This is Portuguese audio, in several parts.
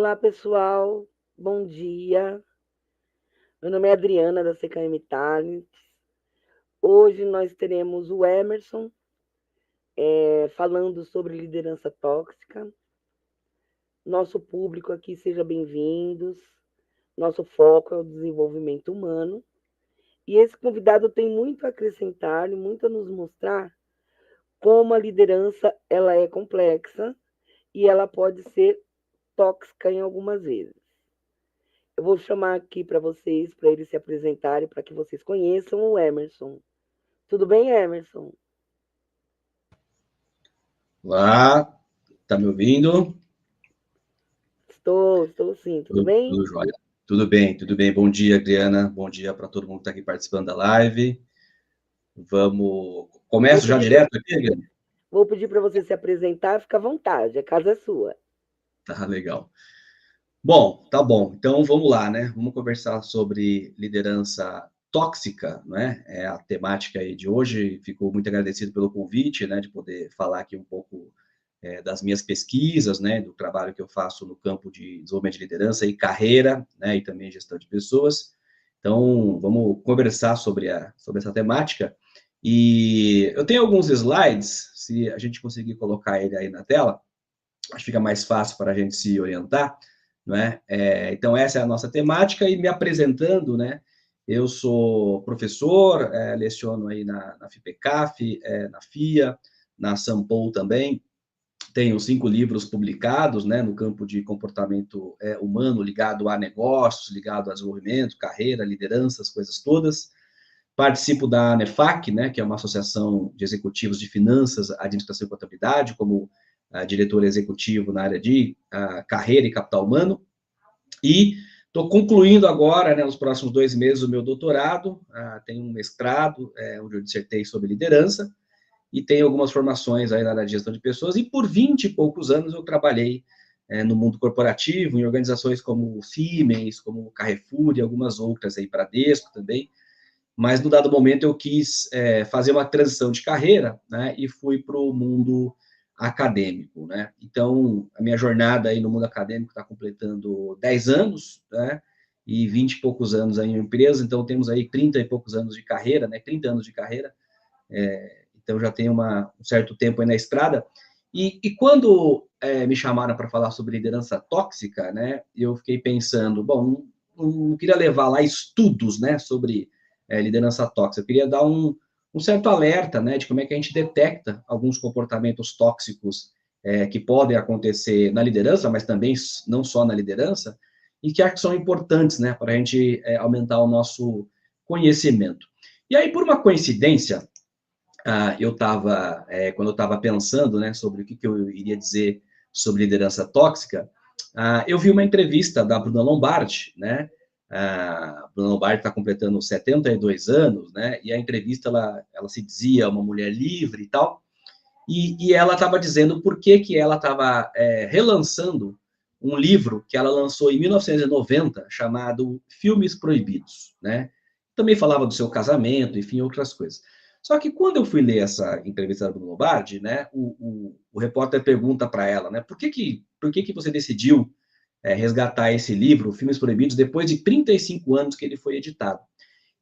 Olá, pessoal. Bom dia. Meu nome é Adriana, da CKM Talent. Hoje nós teremos o Emerson falando sobre liderança tóxica. Nosso público aqui, seja bem-vindos. Nosso foco é o desenvolvimento humano. E esse convidado tem muito a acrescentar e muito a nos mostrar como a liderança ela é complexa e ela pode ser tóxica em algumas vezes. Eu vou chamar aqui para vocês, para eles se apresentarem, para que vocês conheçam o Emerson. Tudo bem, Emerson? Olá, tá me ouvindo? Estou sim, tudo bem? Tudo jóia. Tudo bem, tudo bem. Bom dia, Adriana. Bom dia para todo mundo que está aqui participando da live. Vamos. Vou Começo já pedir direto aqui, Adriana? vou pedir para você se apresentar, fica à vontade, a casa é sua. Tá legal. Bom, tá bom. Então vamos lá, né? Vamos conversar sobre liderança tóxica, né? É a temática aí de hoje. Fico muito agradecido pelo convite, né? De poder falar aqui um pouco das minhas pesquisas, né? Do trabalho que eu faço no campo de desenvolvimento de liderança e carreira, né? E também gestão de pessoas. Então vamos conversar sobre essa temática. E eu tenho alguns slides, se a gente conseguir colocar ele aí na tela, acho que fica mais fácil para a gente se orientar, não é? Então, essa é a nossa temática, e me apresentando, né? Eu sou professor, leciono aí na FIPECAF, na FIA, na Sampol também. Tenho 5 livros publicados, né, no campo de comportamento humano, ligado a negócios, ligado a desenvolvimento, carreira, liderança, as coisas todas. Participo da ANEFAC, né, que é uma associação de executivos de finanças, administração e contabilidade, como diretor executivo na área de carreira e capital humano. E estou concluindo agora, né, nos próximos 2 meses, o meu doutorado. Tenho um mestrado, onde eu dissertei sobre liderança, e tenho algumas formações aí na área de gestão de pessoas. E por 20 e poucos anos eu trabalhei no mundo corporativo, em organizações como Siemens, como Carrefour e algumas outras aí, Bradesco também. Mas, no dado momento, eu quis fazer uma transição de carreira, né, e fui para o mundo acadêmico, né? Então, a minha jornada aí no mundo acadêmico está completando 10 anos, né, e 20 e poucos anos aí em empresa. Então, temos aí 30 e poucos anos de carreira, né, 30 anos de carreira. Então, já tenho um certo tempo aí na estrada. E quando me chamaram para falar sobre liderança tóxica, né, eu fiquei pensando, bom, não queria levar lá estudos, né, sobre liderança tóxica. Eu queria dar um certo alerta, né, de como é que a gente detecta alguns comportamentos tóxicos que podem acontecer na liderança, mas também não só na liderança, e que acho que são importantes, né, para a gente aumentar o nosso conhecimento. E aí, por uma coincidência, eu estava, quando eu estava pensando, né, sobre o que eu iria dizer sobre liderança tóxica, eu vi uma entrevista da Bruna Lombardi, né? A Bruna Lombardi está completando 72 anos, né? E a entrevista, ela se dizia uma mulher livre e tal, e ela estava dizendo por que ela estava relançando um livro que ela lançou em 1990, chamado Filmes Proibidos, né? Também falava do seu casamento, enfim, outras coisas. Só que quando eu fui ler essa entrevista do Lombardi, né, o repórter pergunta para ela, né, por que você decidiu resgatar esse livro, Filmes Proibidos, depois de 35 anos que ele foi editado?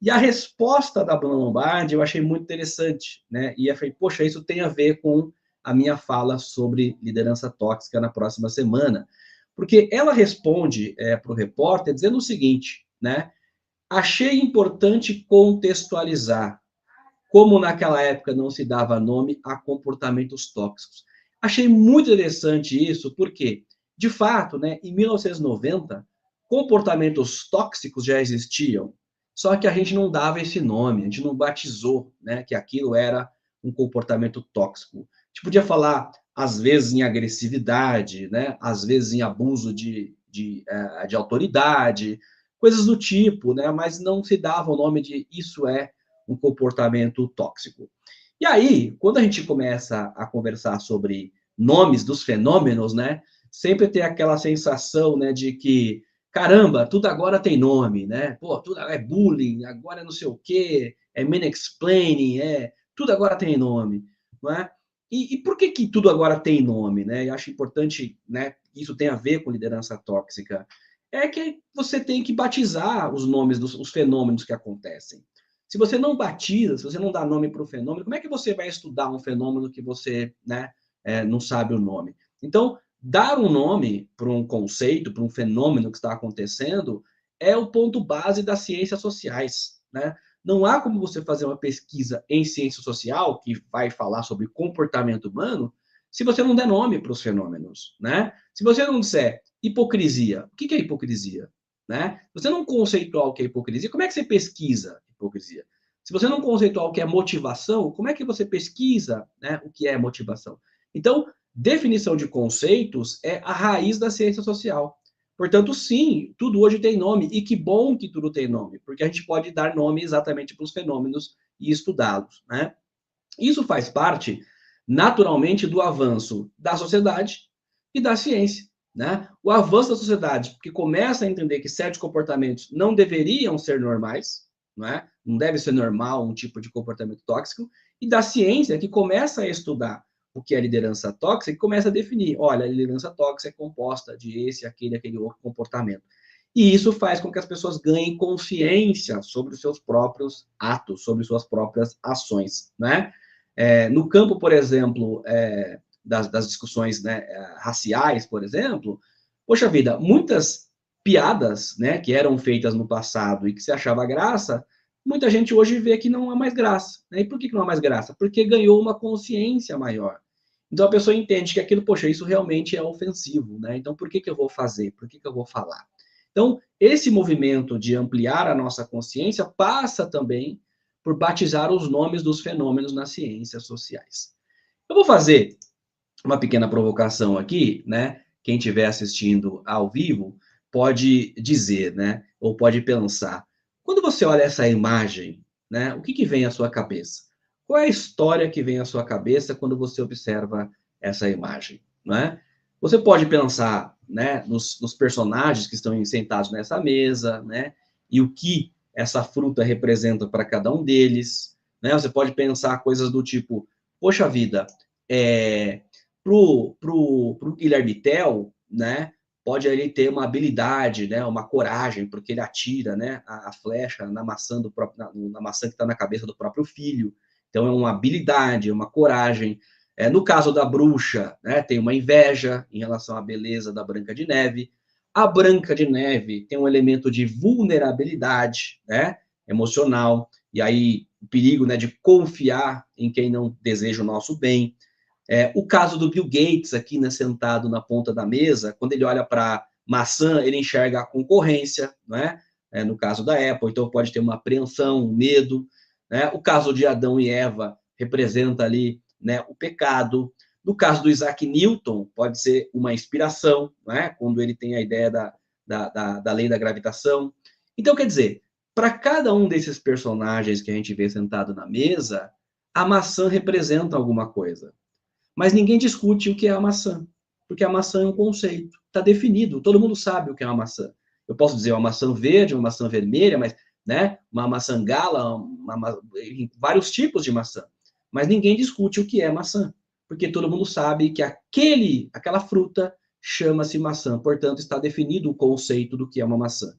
E a resposta da Bruna Lombardi eu achei muito interessante, né? E eu falei, poxa, isso tem a ver com a minha fala sobre liderança tóxica na próxima semana. Porque ela responde para o repórter dizendo o seguinte, né? Achei importante contextualizar como naquela época não se dava nome a comportamentos tóxicos. Achei muito interessante isso, porque, de fato, né, em 1990, comportamentos tóxicos já existiam, só que a gente não dava esse nome, a gente não batizou, né, que aquilo era um comportamento tóxico. A gente podia falar, às vezes, em agressividade, né, às vezes em abuso de autoridade, coisas do tipo, né, mas não se dava o nome de isso é um comportamento tóxico. E aí, quando a gente começa a conversar sobre nomes dos fenômenos, né, sempre tem aquela sensação, né, de que, caramba, tudo agora tem nome, né? Pô, tudo é bullying, agora é não sei o quê, é mansplaining, tudo agora tem nome, não é? E por que que tudo agora tem nome, né? Eu acho importante, né? Isso tem a ver com liderança tóxica. É que você tem que batizar os nomes dos fenômenos que acontecem. Se você não batiza, se você não dá nome para o fenômeno, como é que você vai estudar um fenômeno que você, né, não sabe o nome? Então, dar um nome para um conceito, para um fenômeno que está acontecendo, é o ponto base das ciências sociais, né? Não há como você fazer uma pesquisa em ciência social que vai falar sobre comportamento humano se você não der nome para os fenômenos, né? Se você não disser hipocrisia, o que é hipocrisia? Né? Se você não conceituar o que é hipocrisia, como é que você pesquisa hipocrisia? Se você não conceituar o que é motivação, como é que você pesquisa, né, o que é motivação? Então, definição de conceitos é a raiz da ciência social. Portanto, sim, tudo hoje tem nome, e que bom que tudo tem nome, porque a gente pode dar nome exatamente para os fenômenos e estudá-los, né? Isso faz parte, naturalmente, do avanço da sociedade e da ciência, né? O avanço da sociedade, que começa a entender que certos comportamentos não deveriam ser normais, não é? Não deve ser normal um tipo de comportamento tóxico, e da ciência, que começa a estudar o que é liderança tóxica, e começa a definir, olha, a liderança tóxica é composta de esse, aquele outro comportamento. E isso faz com que as pessoas ganhem consciência sobre os seus próprios atos, sobre suas próprias ações, né? No campo, por exemplo, das discussões, né, raciais, por exemplo, poxa vida, muitas piadas, né, que eram feitas no passado e que se achava graça, muita gente hoje vê que não há mais graça. Né? E por que não há mais graça? Porque ganhou uma consciência maior. Então a pessoa entende que aquilo, poxa, isso realmente é ofensivo, né? Então por que eu vou fazer? Por que eu vou falar? Então, esse movimento de ampliar a nossa consciência passa também por batizar os nomes dos fenômenos nas ciências sociais. Eu vou fazer uma pequena provocação aqui, né? Quem estiver assistindo ao vivo pode dizer, né? Ou pode pensar, quando você olha essa imagem, né? O que vem à sua cabeça? Qual é a história que vem à sua cabeça quando você observa essa imagem, né? Você pode pensar, né? Nos personagens que estão sentados nessa mesa, né? E o que essa fruta representa para cada um deles, né? Você pode pensar coisas do tipo, poxa vida, pro Guilherme Tell, né, pode ele ter uma habilidade, né, uma coragem, porque ele atira, né, a flecha na maçã do próprio, na maçã que está na cabeça do próprio filho. Então é uma habilidade, uma coragem. No caso da bruxa, né, tem uma inveja em relação à beleza da Branca de Neve. A Branca de Neve tem um elemento de vulnerabilidade, né, emocional, e aí o perigo, né, de confiar em quem não deseja o nosso bem. O caso do Bill Gates aqui, né, sentado na ponta da mesa, quando ele olha para maçã, ele enxerga a concorrência, né? No caso da Apple, então pode ter uma apreensão, um medo. Né? O caso de Adão e Eva representa ali, né, o pecado. No caso do Isaac Newton, pode ser uma inspiração, né? Quando ele tem a ideia da lei da gravitação. Então, quer dizer, para cada um desses personagens que a gente vê sentado na mesa, a maçã representa alguma coisa. Mas ninguém discute o que é a maçã, porque a maçã é um conceito, está definido, todo mundo sabe o que é uma maçã. Eu posso dizer uma maçã verde, uma maçã vermelha, mas, né, uma maçã gala, vários tipos de maçã. Mas ninguém discute o que é maçã, porque todo mundo sabe que aquela fruta chama-se maçã, portanto está definido o conceito do que é uma maçã.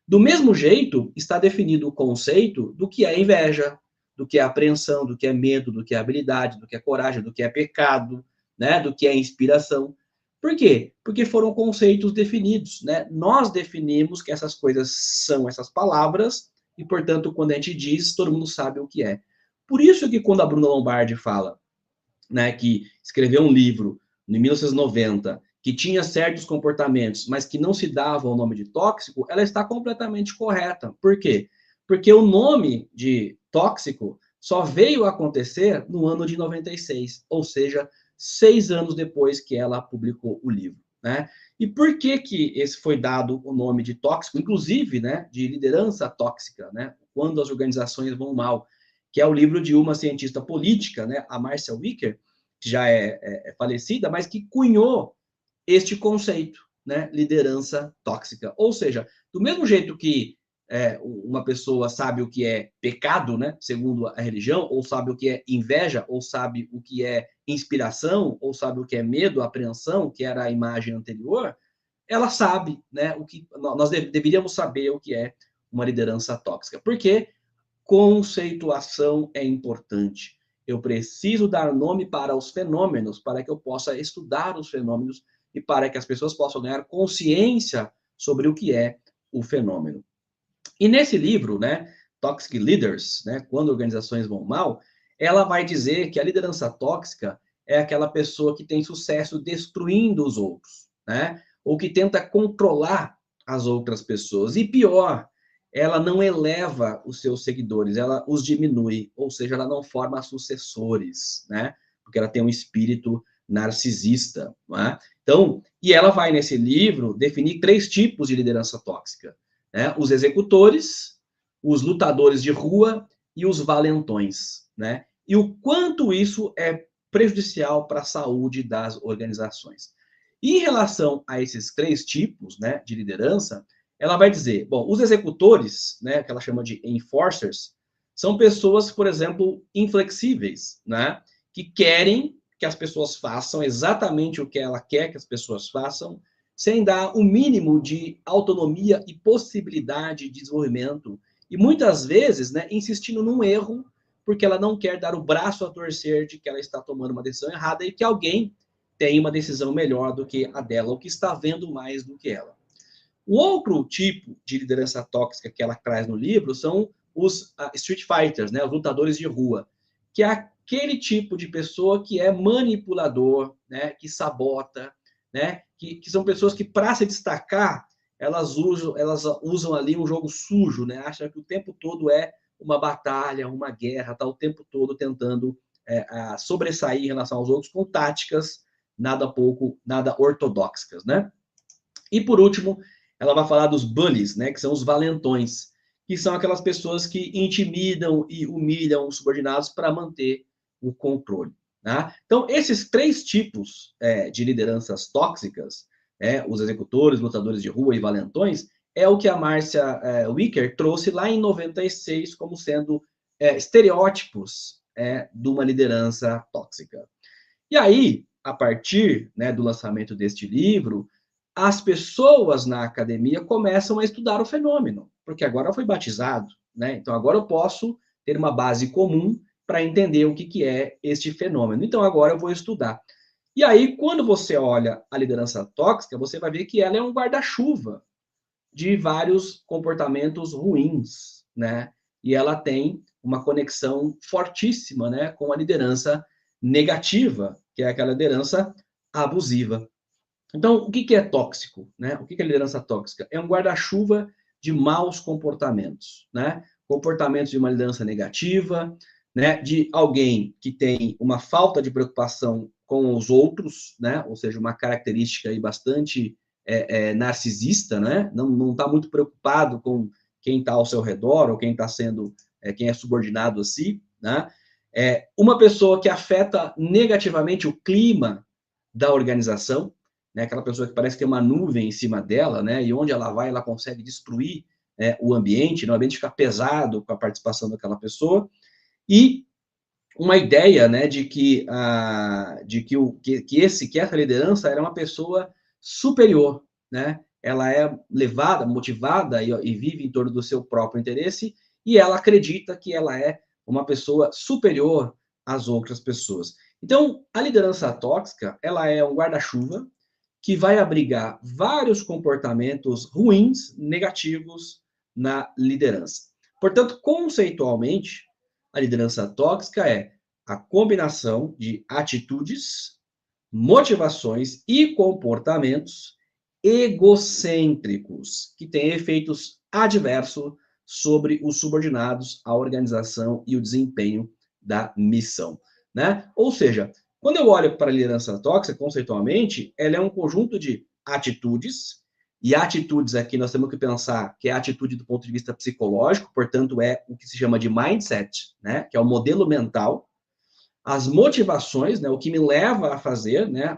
Do mesmo jeito, está definido o conceito do que é inveja, do que é apreensão, do que é medo, do que é habilidade, do que é coragem, do que é pecado, né? Do que é inspiração. Por quê? Porque foram conceitos definidos, né? Nós definimos que essas coisas são essas palavras e, portanto, quando a gente diz, todo mundo sabe o que é. Por isso que quando a Bruna Lombardi fala, né, que escreveu um livro em 1990 que tinha certos comportamentos, mas que não se dava o nome de tóxico, ela está completamente correta. Por quê? Porque o nome de tóxico só veio a acontecer no ano de 96, ou seja, 6 anos depois que ela publicou o livro. Né? E por que que esse foi dado o nome de tóxico, inclusive, né, de liderança tóxica, né? Quando as organizações vão mal, que é o livro de uma cientista política, né, a Marcia Wicker, que já é falecida, mas que cunhou este conceito, né, liderança tóxica. Ou seja, do mesmo jeito que uma pessoa sabe o que é pecado, né, segundo a religião, ou sabe o que é inveja, ou sabe o que é inspiração, ou sabe o que é medo, apreensão, que era a imagem anterior, ela sabe, né, o que nós deveríamos saber o que é uma liderança tóxica. Porque conceituação é importante. Eu preciso dar nome para os fenômenos, para que eu possa estudar os fenômenos e para que as pessoas possam ganhar consciência sobre o que é o fenômeno. E nesse livro, né, Toxic Leaders, né, quando organizações vão mal, ela vai dizer que a liderança tóxica é aquela pessoa que tem sucesso destruindo os outros, né, ou que tenta controlar as outras pessoas. E pior, ela não eleva os seus seguidores, ela os diminui, ou seja, ela não forma sucessores, né, porque ela tem um espírito narcisista, né? Então, e ela vai nesse livro definir 3 tipos de liderança tóxica, né? Os executores, os lutadores de rua e os valentões, né? E o quanto isso é prejudicial para a saúde das organizações. E em relação a esses 3 tipos, né, de liderança, ela vai dizer, bom, os executores, né, que ela chama de enforcers, são pessoas, por exemplo, inflexíveis, né, que querem que as pessoas façam exatamente o que ela quer que as pessoas façam, sem dar o mínimo de autonomia e possibilidade de desenvolvimento. E muitas vezes, né, insistindo num erro, porque ela não quer dar o braço a torcer de que ela está tomando uma decisão errada e que alguém tem uma decisão melhor do que a dela, ou que está vendo mais do que ela. O outro tipo de liderança tóxica que ela traz no livro são os street fighters, né, os lutadores de rua, que é aquele tipo de pessoa que é manipulador, né, que sabota, né, que são pessoas que, para se destacar, elas usam ali um jogo sujo, né, acham que o tempo todo é uma batalha, uma guerra, tá o tempo todo tentando sobressair em relação aos outros com táticas nada ortodoxas, né? E por último, ela vai falar dos bullies, né, que são os valentões, que são aquelas pessoas que intimidam e humilham os subordinados para manter o controle. Tá? Então, esses 3 tipos de lideranças tóxicas, os executores, lutadores de rua e valentões, é o que a Márcia Wicker trouxe lá em 96 como sendo estereótipos de uma liderança tóxica. E aí, a partir, né, do lançamento deste livro, as pessoas na academia começam a estudar o fenômeno, porque agora foi batizado, né? Então agora eu posso ter uma base comum para entender o que é este fenômeno. Então agora eu vou estudar. E aí, quando você olha a liderança tóxica, você vai ver que ela é um guarda-chuva de vários comportamentos ruins, né? E ela tem uma conexão fortíssima, né, com a liderança negativa, que é aquela liderança abusiva. Então, o que é tóxico, né? O que é liderança tóxica? É um guarda-chuva de maus comportamentos, né? Comportamentos de uma liderança negativa, né? De alguém que tem uma falta de preocupação com os outros, né? Ou seja, uma característica aí bastante narcisista, né? Não está muito preocupado com quem está ao seu redor ou quem está sendo, quem é subordinado a si, né? Uma pessoa que afeta negativamente o clima da organização, né? Aquela pessoa que parece que tem uma nuvem em cima dela, né? E onde ela vai, ela consegue destruir o ambiente, né? O ambiente fica pesado com a participação daquela pessoa. E uma ideia, né, de que essa liderança era uma pessoa superior, né? Ela é levada, motivada e vive em torno do seu próprio interesse, e ela acredita que ela é uma pessoa superior às outras pessoas. Então, a liderança tóxica, ela é um guarda-chuva que vai abrigar vários comportamentos ruins, negativos na liderança. Portanto, conceitualmente, a liderança tóxica é a combinação de atitudes, motivações e comportamentos egocêntricos que têm efeitos adversos sobre os subordinados, a organização e o desempenho da missão, né? Ou seja, quando eu olho para a liderança tóxica, conceitualmente, ela é um conjunto de atitudes, e atitudes aqui nós temos que pensar que é a atitude do ponto de vista psicológico, portanto, é o que se chama de mindset, né? Que é o modelo mental, as motivações, né? O que me leva a fazer, né?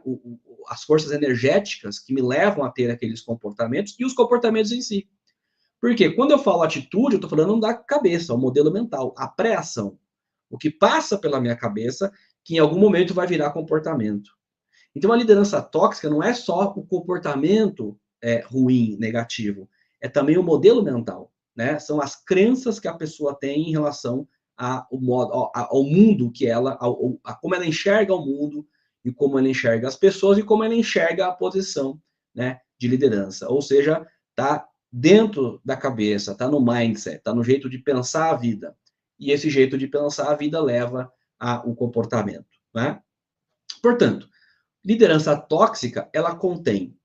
As forças energéticas que me levam a ter aqueles comportamentos, e os comportamentos em si. Porque quando eu falo atitude, eu estou falando da cabeça, o modelo mental, a pré-ação. O que passa pela minha cabeça, que em algum momento vai virar comportamento. Então, a liderança tóxica não é só o comportamento ruim, negativo, é também o modelo mental, né? São as crenças que a pessoa tem em relação ao mundo que ela, a como ela enxerga o mundo e como ela enxerga as pessoas e como ela enxerga a posição, né, de liderança. Ou seja, tá dentro da cabeça, tá no mindset, tá no jeito de pensar a vida. E esse jeito de pensar a vida leva ao comportamento, né? Portanto, liderança tóxica, ela contém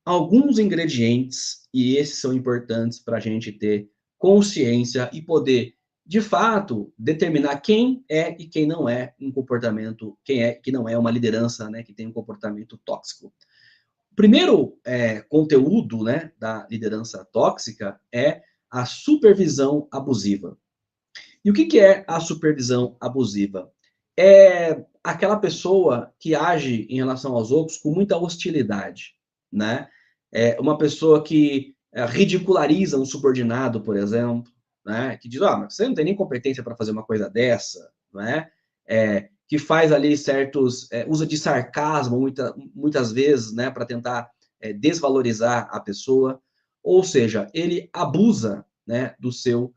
alguns ingredientes, e esses são importantes para a gente ter consciência e poder, de fato, determinar quem é e quem não é um comportamento, quem é que não é uma liderança, né, que tem um comportamento tóxico. O primeiro conteúdo, né, da liderança tóxica é a supervisão abusiva. E o que, que é a supervisão abusiva? É aquela pessoa que age em relação aos outros com muita hostilidade, né? É uma pessoa que ridiculariza um subordinado, por exemplo, né? Que diz, mas você não tem nem competência para fazer uma coisa dessa, né? Que faz ali certos, usa de sarcasmo muitas vezes, né? Para tentar desvalorizar a pessoa, ou seja, ele abusa, né? Do seu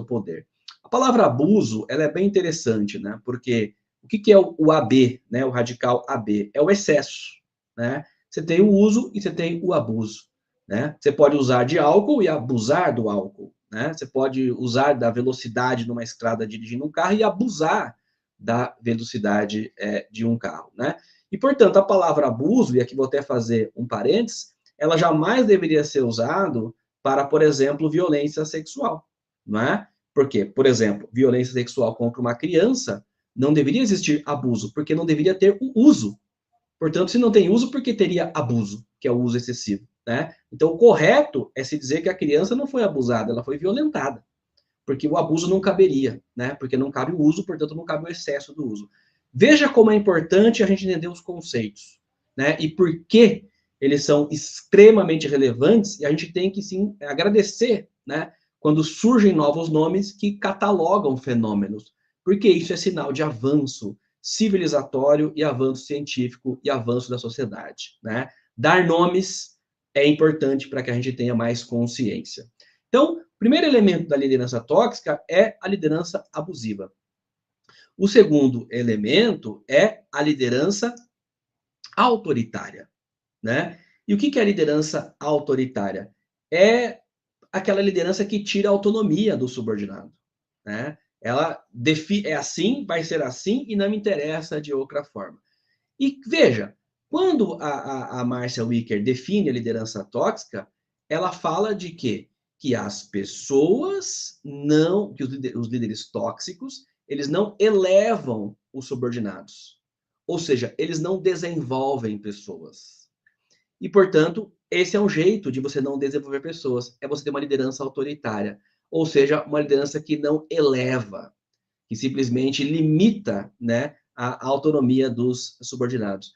poder. A palavra abuso, ela é bem interessante, né? Porque o que, que é o AB, né? O radical AB? É o excesso, né? Você tem o uso e você tem o abuso, né? Você pode usar de álcool e abusar do álcool, né? Você pode usar da velocidade numa estrada dirigindo um carro e abusar da velocidade de um carro, né? E, portanto, a palavra abuso, e aqui vou até fazer um parênteses, ela jamais deveria ser usada para, por exemplo, violência sexual, não é? Porque, por exemplo, violência sexual contra uma criança, não deveria existir abuso, porque não deveria ter o uso. Portanto, se não tem uso, por que teria abuso, que é o uso excessivo, né? Então, o correto é se dizer que a criança não foi abusada, ela foi violentada, porque o abuso não caberia, né? Porque não cabe o uso, portanto, não cabe o excesso do uso. Veja como é importante a gente entender os conceitos, né? E por que eles são extremamente relevantes e a gente tem que, sim, agradecer, né? Quando surgem novos nomes que catalogam fenômenos, porque isso é sinal de avanço civilizatório e avanço científico e avanço da sociedade, né? Dar nomes é importante para que a gente tenha mais consciência. Então, o primeiro elemento da liderança tóxica é a liderança abusiva. O segundo elemento é a liderança autoritária, né? E o que é a liderança autoritária? É aquela liderança que tira a autonomia do subordinado, né? Ela é assim, vai ser assim e não me interessa de outra forma. E veja, quando a Marcia Wicker define a liderança tóxica, ela fala de quê? Que as pessoas não, que os líderes tóxicos, eles não elevam os subordinados. Ou seja, eles não desenvolvem pessoas. E, portanto, esse é um jeito de você não desenvolver pessoas, é você ter uma liderança autoritária, ou seja, uma liderança que não eleva, que simplesmente limita, né, a autonomia dos subordinados.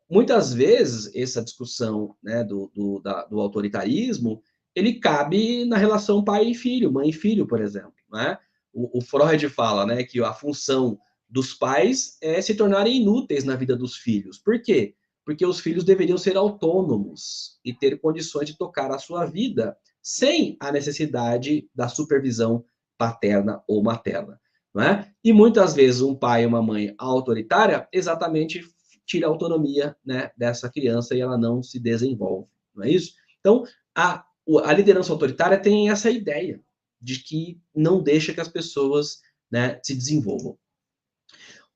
Muitas vezes, essa discussão, né, do autoritarismo, ele cabe na relação pai e filho, mãe e filho, por exemplo. Né? O Freud fala, né, que a função dos pais é se tornarem inúteis na vida dos filhos. Por quê? Porque os filhos deveriam ser autônomos e ter condições de tocar a sua vida sem a necessidade da supervisão paterna ou materna. Não é? E muitas vezes um pai e uma mãe autoritária exatamente tira a autonomia, né, dessa criança e ela não se desenvolve, não é isso? Então, a liderança autoritária tem essa ideia de que não deixa que as pessoas, né, se desenvolvam.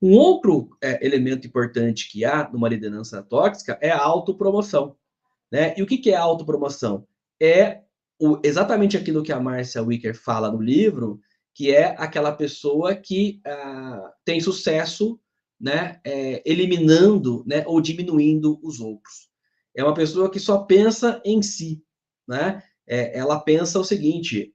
Um outro elemento importante que há numa liderança tóxica é a autopromoção. Né? E o que é a autopromoção? É exatamente aquilo que a Marcia Wicker fala no livro, que é aquela pessoa que tem sucesso, né, eliminando, né, ou diminuindo os outros. É uma pessoa que só pensa em si. Né? Ela pensa o seguinte,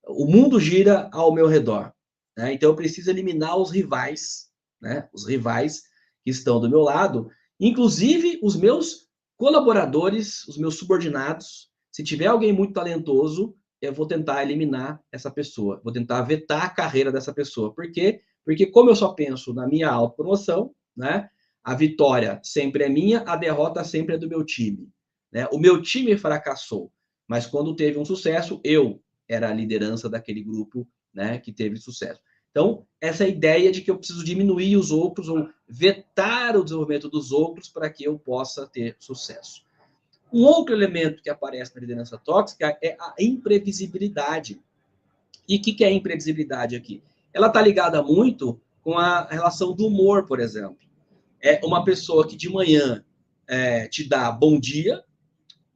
o mundo gira ao meu redor. Né? Então eu preciso eliminar os rivais, né? Os rivais que estão do meu lado, inclusive os meus colaboradores, os meus subordinados, Se tiver alguém muito talentoso, eu vou tentar eliminar essa pessoa, vou tentar vetar a carreira dessa pessoa. Por quê? Porque como eu só penso na minha autopromoção, né? A vitória sempre é minha, a derrota sempre é do meu time. Né? O meu time fracassou, mas quando teve um sucesso, eu era a liderança daquele grupo, né, que teve sucesso. Então, essa ideia de que eu preciso diminuir os outros ou vetar o desenvolvimento dos outros para que eu possa ter sucesso. Um outro elemento que aparece na liderança tóxica é a imprevisibilidade. E o que é a imprevisibilidade aqui? Ela está ligada muito com a relação do humor, por exemplo. É uma pessoa que de manhã te dá bom dia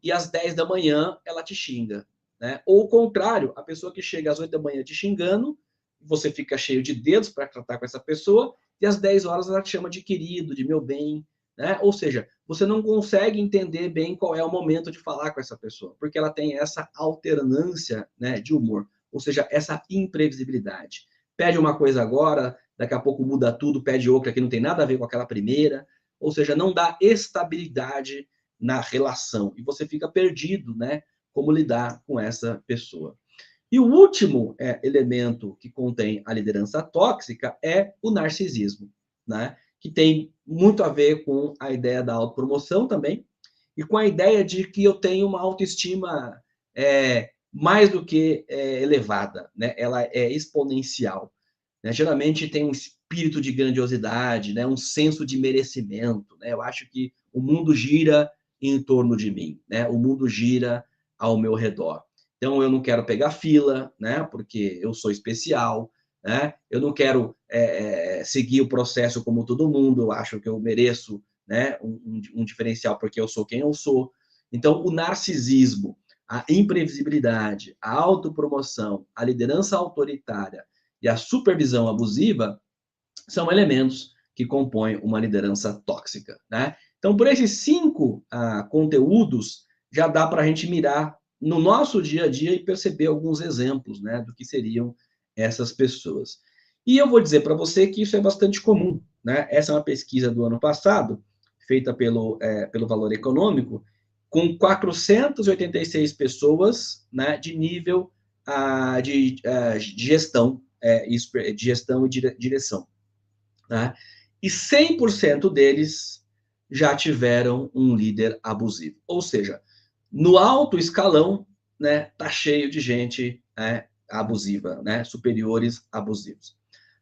e às 10 da manhã ela te xinga. Né? Ou o contrário, a pessoa que chega às 8 da manhã te xingando, você fica cheio de dedos para tratar com essa pessoa, e às 10 horas ela te chama de querido, de meu bem. Né? Ou seja, você não consegue entender bem qual é o momento de falar com essa pessoa, porque ela tem essa alternância, né, de humor, ou seja, essa imprevisibilidade. Pede uma coisa agora, daqui a pouco muda tudo, pede outra que não tem nada a ver com aquela primeira, ou seja, não dá estabilidade na relação e você fica perdido, né? Como lidar com essa pessoa. E o último elemento que contém a liderança tóxica é o narcisismo, né? Que tem muito a ver com a ideia da autopromoção também e com a ideia de que eu tenho uma autoestima mais do que elevada, né? Ela é exponencial. Né? Geralmente tem um espírito de grandiosidade, né? Um senso de merecimento. Né? Eu acho que o mundo gira em torno de mim, né? O mundo gira ao meu redor. Então eu não quero pegar fila, né? Porque eu sou especial, né? Eu não quero seguir o processo como todo mundo. Eu acho que eu mereço, né? Um diferencial porque eu sou quem eu sou. Então o narcisismo, a imprevisibilidade, a autopromoção, a liderança autoritária e a supervisão abusiva são elementos que compõem uma liderança tóxica. Né? Então, por esses 5 conteúdos, já dá para a gente mirar no nosso dia a dia e perceber alguns exemplos, né, do que seriam essas pessoas. E eu vou dizer para você que isso é bastante comum. Né? Essa é uma pesquisa do ano passado, feita pelo Valor Econômico, com 486 pessoas, né, de nível de gestão, de gestão e direção. Né? E 100% deles já tiveram um líder abusivo. Ou seja, no alto escalão, né, tá cheio de gente abusiva, né, superiores abusivos.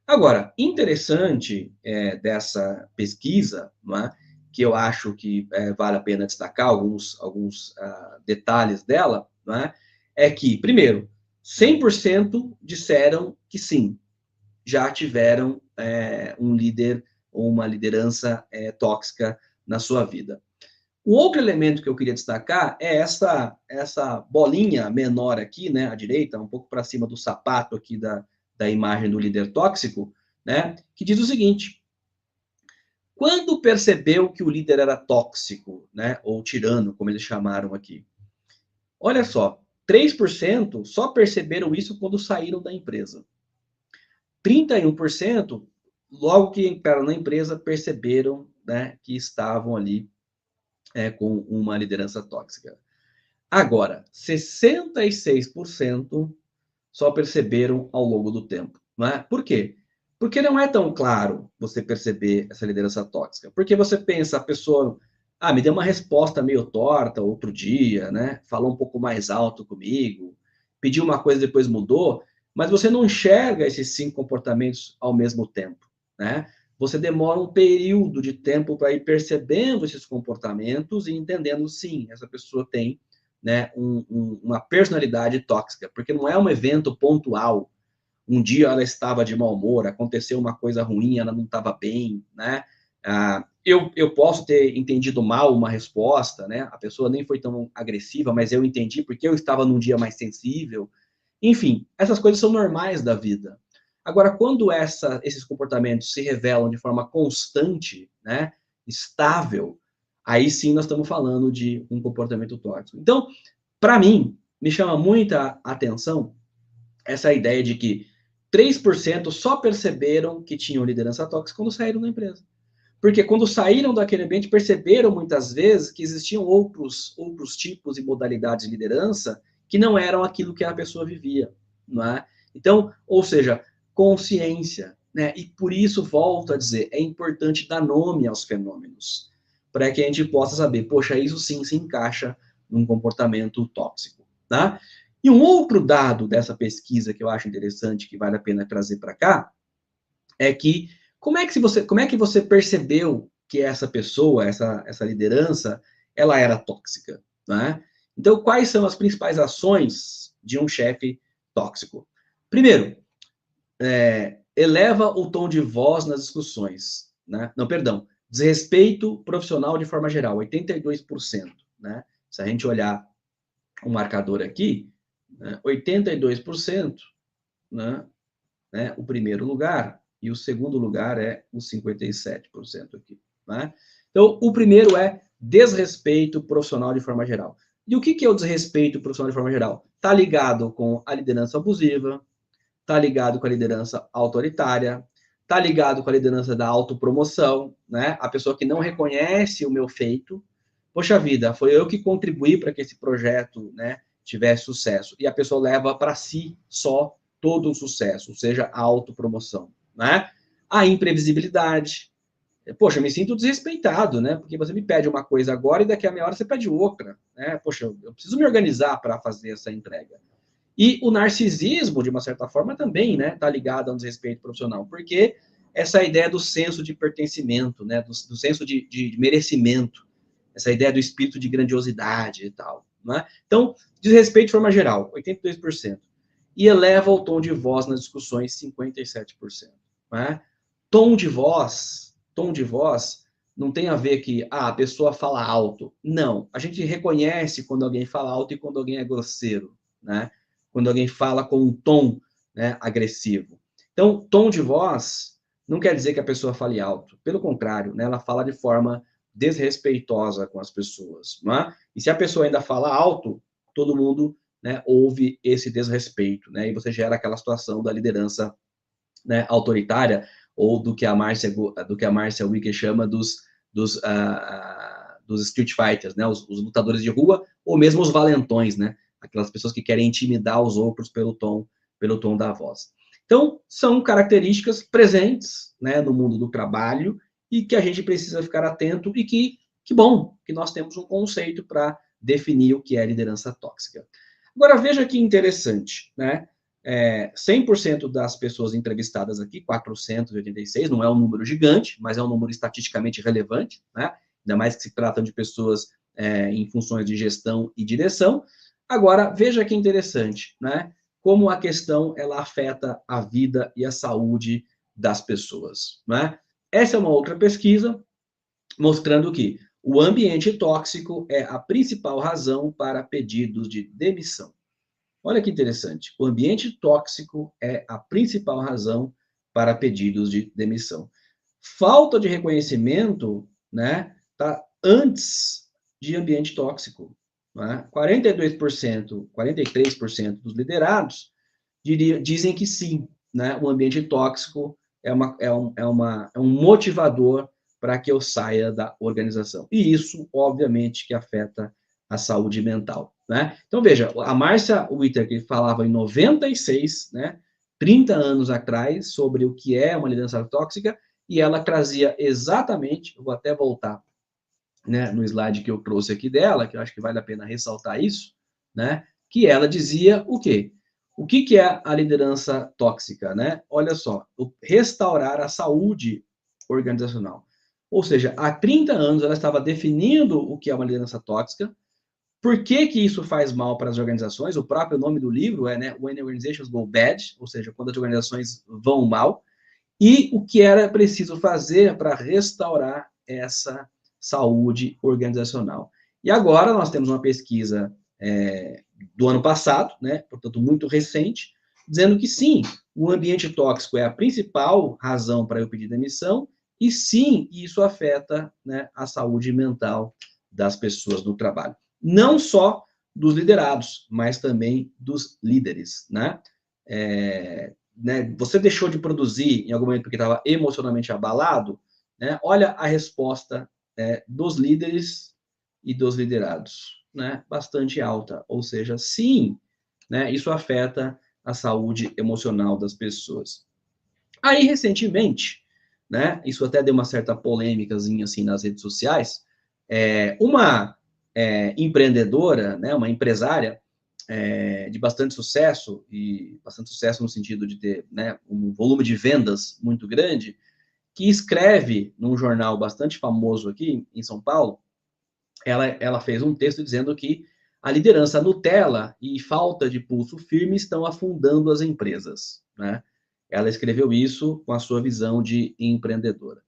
Agora, interessante dessa pesquisa, né, que eu acho que vale a pena destacar alguns detalhes dela, né, é que, primeiro, 100% disseram que sim, já tiveram um líder ou uma liderança tóxica na sua vida. O outro elemento que eu queria destacar é essa bolinha menor aqui, né, à direita, um pouco para cima do sapato aqui da imagem do líder tóxico, né, que diz o seguinte: quando percebeu que o líder era tóxico, né, ou tirano, como eles chamaram aqui? Olha só, 3% só perceberam isso quando saíram da empresa. 31%, logo que entraram na empresa, perceberam, né, que estavam ali com uma liderança tóxica. Agora, 66% só perceberam ao longo do tempo. Não é? Por quê? Porque não é tão claro você perceber essa liderança tóxica. Porque você pensa, a pessoa, me deu uma resposta meio torta outro dia, né? Falou um pouco mais alto comigo, pediu uma coisa e depois mudou, mas você não enxerga esses 5 comportamentos ao mesmo tempo, né? Você demora um período de tempo para ir percebendo esses comportamentos e entendendo, sim, essa pessoa tem, né, uma personalidade tóxica, porque não é um evento pontual. Um dia ela estava de mau humor, aconteceu uma coisa ruim, ela não estava bem, né? Eu posso ter entendido mal uma resposta, né? A pessoa nem foi tão agressiva, mas eu entendi porque eu estava num dia mais sensível. Enfim, essas coisas são normais da vida. Agora, quando esses comportamentos se revelam de forma constante, né, estável, aí sim nós estamos falando de um comportamento tóxico. Então, para mim, me chama muita atenção essa ideia de que 3% só perceberam que tinham liderança tóxica quando saíram da empresa. Porque quando saíram daquele ambiente, perceberam muitas vezes que existiam outros tipos e modalidades de liderança que não eram aquilo que a pessoa vivia, não é? Então, ou seja, consciência, né? E por isso, volto a dizer, é importante dar nome aos fenômenos, para que a gente possa saber, poxa, isso sim se encaixa num comportamento tóxico, tá? E um outro dado dessa pesquisa que eu acho interessante, que vale a pena trazer para cá, é que como é que você percebeu que essa pessoa, essa liderança, ela era tóxica, né? Então, quais são as principais ações de um chefe tóxico? Primeiro, eleva o tom de voz nas discussões, né? Não, perdão, desrespeito profissional de forma geral, 82%, né? Se a gente olhar o marcador aqui, né, 82%, né, o primeiro lugar, e o segundo lugar é os 57% aqui, né? Então, o primeiro é desrespeito profissional de forma geral. E o que é o desrespeito profissional de forma geral? Está ligado com a liderança abusiva, está ligado com a liderança autoritária, está ligado com a liderança da autopromoção, né? A pessoa que não reconhece o meu feito. Poxa vida, foi eu que contribuí para que esse projeto, né, tivesse sucesso. E a pessoa leva para si só todo o sucesso, ou seja, a autopromoção, né? A imprevisibilidade. Poxa, eu me sinto desrespeitado, né? Porque você me pede uma coisa agora e daqui a meia hora você pede outra, né? Poxa, eu preciso me organizar para fazer essa entrega. E o narcisismo, de uma certa forma, também, né, está ligado a um desrespeito profissional, porque essa ideia do senso de pertencimento, né, do senso de merecimento, essa ideia do espírito de grandiosidade e tal, né? Então, desrespeito de forma geral, 82%. E eleva o tom de voz nas discussões, 57%. Né? Tom de voz não tem a ver que a pessoa fala alto. Não, a gente reconhece quando alguém fala alto e quando alguém é grosseiro, né? Quando alguém fala com um tom, né, agressivo. Então, tom de voz não quer dizer que a pessoa fale alto. Pelo contrário, né, ela fala de forma desrespeitosa com as pessoas. Não é? E se a pessoa ainda fala alto, todo mundo, né, ouve esse desrespeito. Né, e você gera aquela situação da liderança, né, autoritária, ou do que a Márcia Wicker chama dos street fighters, né, os lutadores de rua, ou mesmo os valentões, né, aquelas pessoas que querem intimidar os outros pelo tom da voz. Então, são características presentes, né, no mundo do trabalho e que a gente precisa ficar atento e que bom que nós temos um conceito para definir o que é liderança tóxica. Agora, veja que interessante, né? 100% das pessoas entrevistadas aqui, 486, não é um número gigante, mas é um número estatisticamente relevante, né? Ainda mais que se tratam de pessoas em funções de gestão e direção. Agora, veja que interessante, né? Como a questão ela afeta a vida e a saúde das pessoas, né? Essa é uma outra pesquisa mostrando que o ambiente tóxico é a principal razão para pedidos de demissão. Olha que interessante. O ambiente tóxico é a principal razão para pedidos de demissão. Falta de reconhecimento, né, tá antes de ambiente tóxico. Né? 42%, 43% dos liderados dizem que sim, né? O ambiente tóxico é um motivador para que eu saia da organização. E isso, obviamente, que afeta a saúde mental. Né? Então, veja, a Márcia Witter, que falava em 96, né, 30 anos atrás, sobre o que é uma liderança tóxica, e ela trazia exatamente, eu vou até voltar, né, no slide que eu trouxe aqui dela, que eu acho que vale a pena ressaltar isso, né, que ela dizia o quê? O que é a liderança tóxica? Né? Olha só, restaurar a saúde organizacional. Ou seja, há 30 anos ela estava definindo o que é uma liderança tóxica. Por que isso faz mal para as organizações? O próprio nome do livro é, né, When Organizations Go Bad, ou seja, quando as organizações vão mal, e o que era preciso fazer para restaurar essa saúde organizacional. E agora nós temos uma pesquisa do ano passado, né, portanto muito recente, dizendo que sim, o ambiente tóxico é a principal razão para eu pedir demissão, e sim, isso afeta, né, a saúde mental das pessoas no trabalho. Não só dos liderados, mas também dos líderes, né? Né, você deixou de produzir em algum momento porque estava emocionalmente abalado, né? Olha a resposta dos líderes e dos liderados, né? Bastante alta, ou seja, sim, né? Isso afeta a saúde emocional das pessoas. Aí, recentemente, né? Isso até deu uma certa polêmicazinha assim nas redes sociais. Uma empreendedora, né? Uma empresária de bastante sucesso, e bastante sucesso no sentido de ter, né, um volume de vendas muito grande, que escreve num jornal bastante famoso aqui em São Paulo. Ela fez um texto dizendo que a liderança Nutella e falta de pulso firme estão afundando as empresas, né? Ela escreveu isso com a sua visão de empreendedora.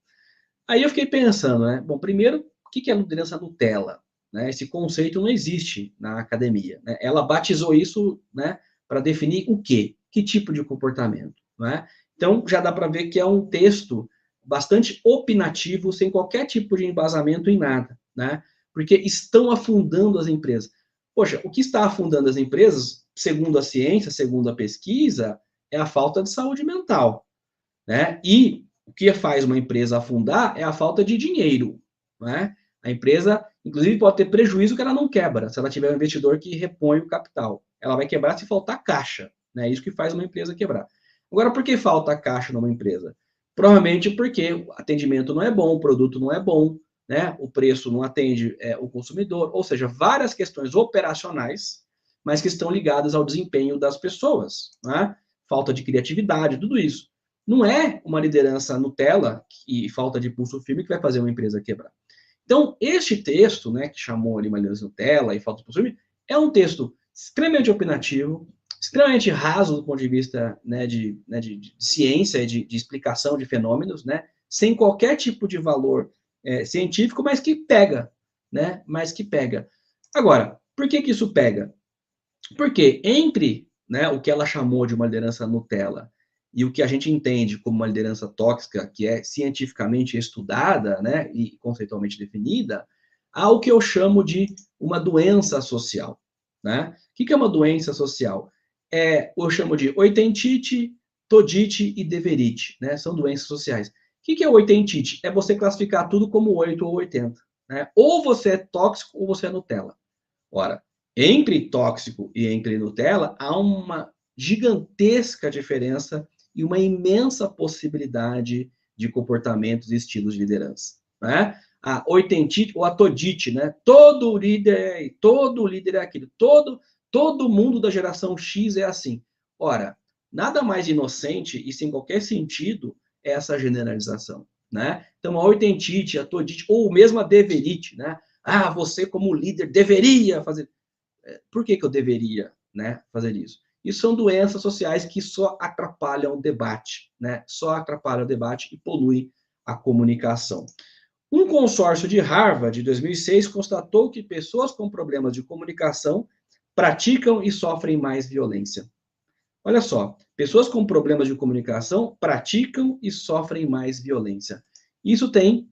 Aí eu fiquei pensando, né? Bom, primeiro, o que é liderança Nutella? Né? Esse conceito não existe na academia, né? Ela batizou isso, né, para definir o quê? Que tipo de comportamento, né? Então, já dá para ver que é um texto bastante opinativo, sem qualquer tipo de embasamento em nada, né? Porque estão afundando as empresas. Poxa, o que está afundando as empresas, segundo a ciência, segundo a pesquisa, é a falta de saúde mental, né? E o que faz uma empresa afundar é a falta de dinheiro, né? A empresa, inclusive, pode ter prejuízo que ela não quebra, se ela tiver um investidor que repõe o capital. Ela vai quebrar se faltar caixa, né? É isso que faz uma empresa quebrar. Agora, por que falta caixa numa empresa? Provavelmente porque o atendimento não é bom, o produto não é bom, né? O preço não atende o consumidor, ou seja, várias questões operacionais, mas que estão ligadas ao desempenho das pessoas, né? Falta de criatividade, tudo isso. Não é uma liderança Nutella e falta de pulso firme que vai fazer uma empresa quebrar. Então, este texto, né, que chamou ali uma liderança Nutella e falta de pulso firme, é um texto extremamente opinativo, extremamente raso do ponto de vista, né, de ciência, de explicação de fenômenos, né, sem qualquer tipo de valor científico, mas que pega, né, mas que pega. Agora, por que isso pega? Porque entre, né, o que ela chamou de uma liderança Nutella e o que a gente entende como uma liderança tóxica, que é cientificamente estudada, né, e conceitualmente definida, há o que eu chamo de uma doença social, né? O que é uma doença social? Eu chamo de oitentite, todite e deverite, né? São doenças sociais. O que é oitentite? É você classificar tudo como 8 ou 80, né? Ou você é tóxico ou você é Nutella. Ora, entre tóxico e entre Nutella, há uma gigantesca diferença e uma imensa possibilidade de comportamentos e estilos de liderança, né? A oitentite ou a todite, né? Todo líder é aquilo, todo mundo da geração X é assim. Ora, nada mais inocente e sem qualquer sentido é essa generalização, né? Então, a oitentite, a todite, ou mesmo a deverite, né? Ah, você como líder deveria fazer. Por que eu deveria, né, fazer isso? Isso são doenças sociais que só atrapalham o debate, né? Só atrapalham o debate e poluem a comunicação. Um consórcio de Harvard, de 2006, constatou que pessoas com problemas de comunicação praticam e sofrem mais violência. Olha só, pessoas com problemas de comunicação praticam e sofrem mais violência. Isso tem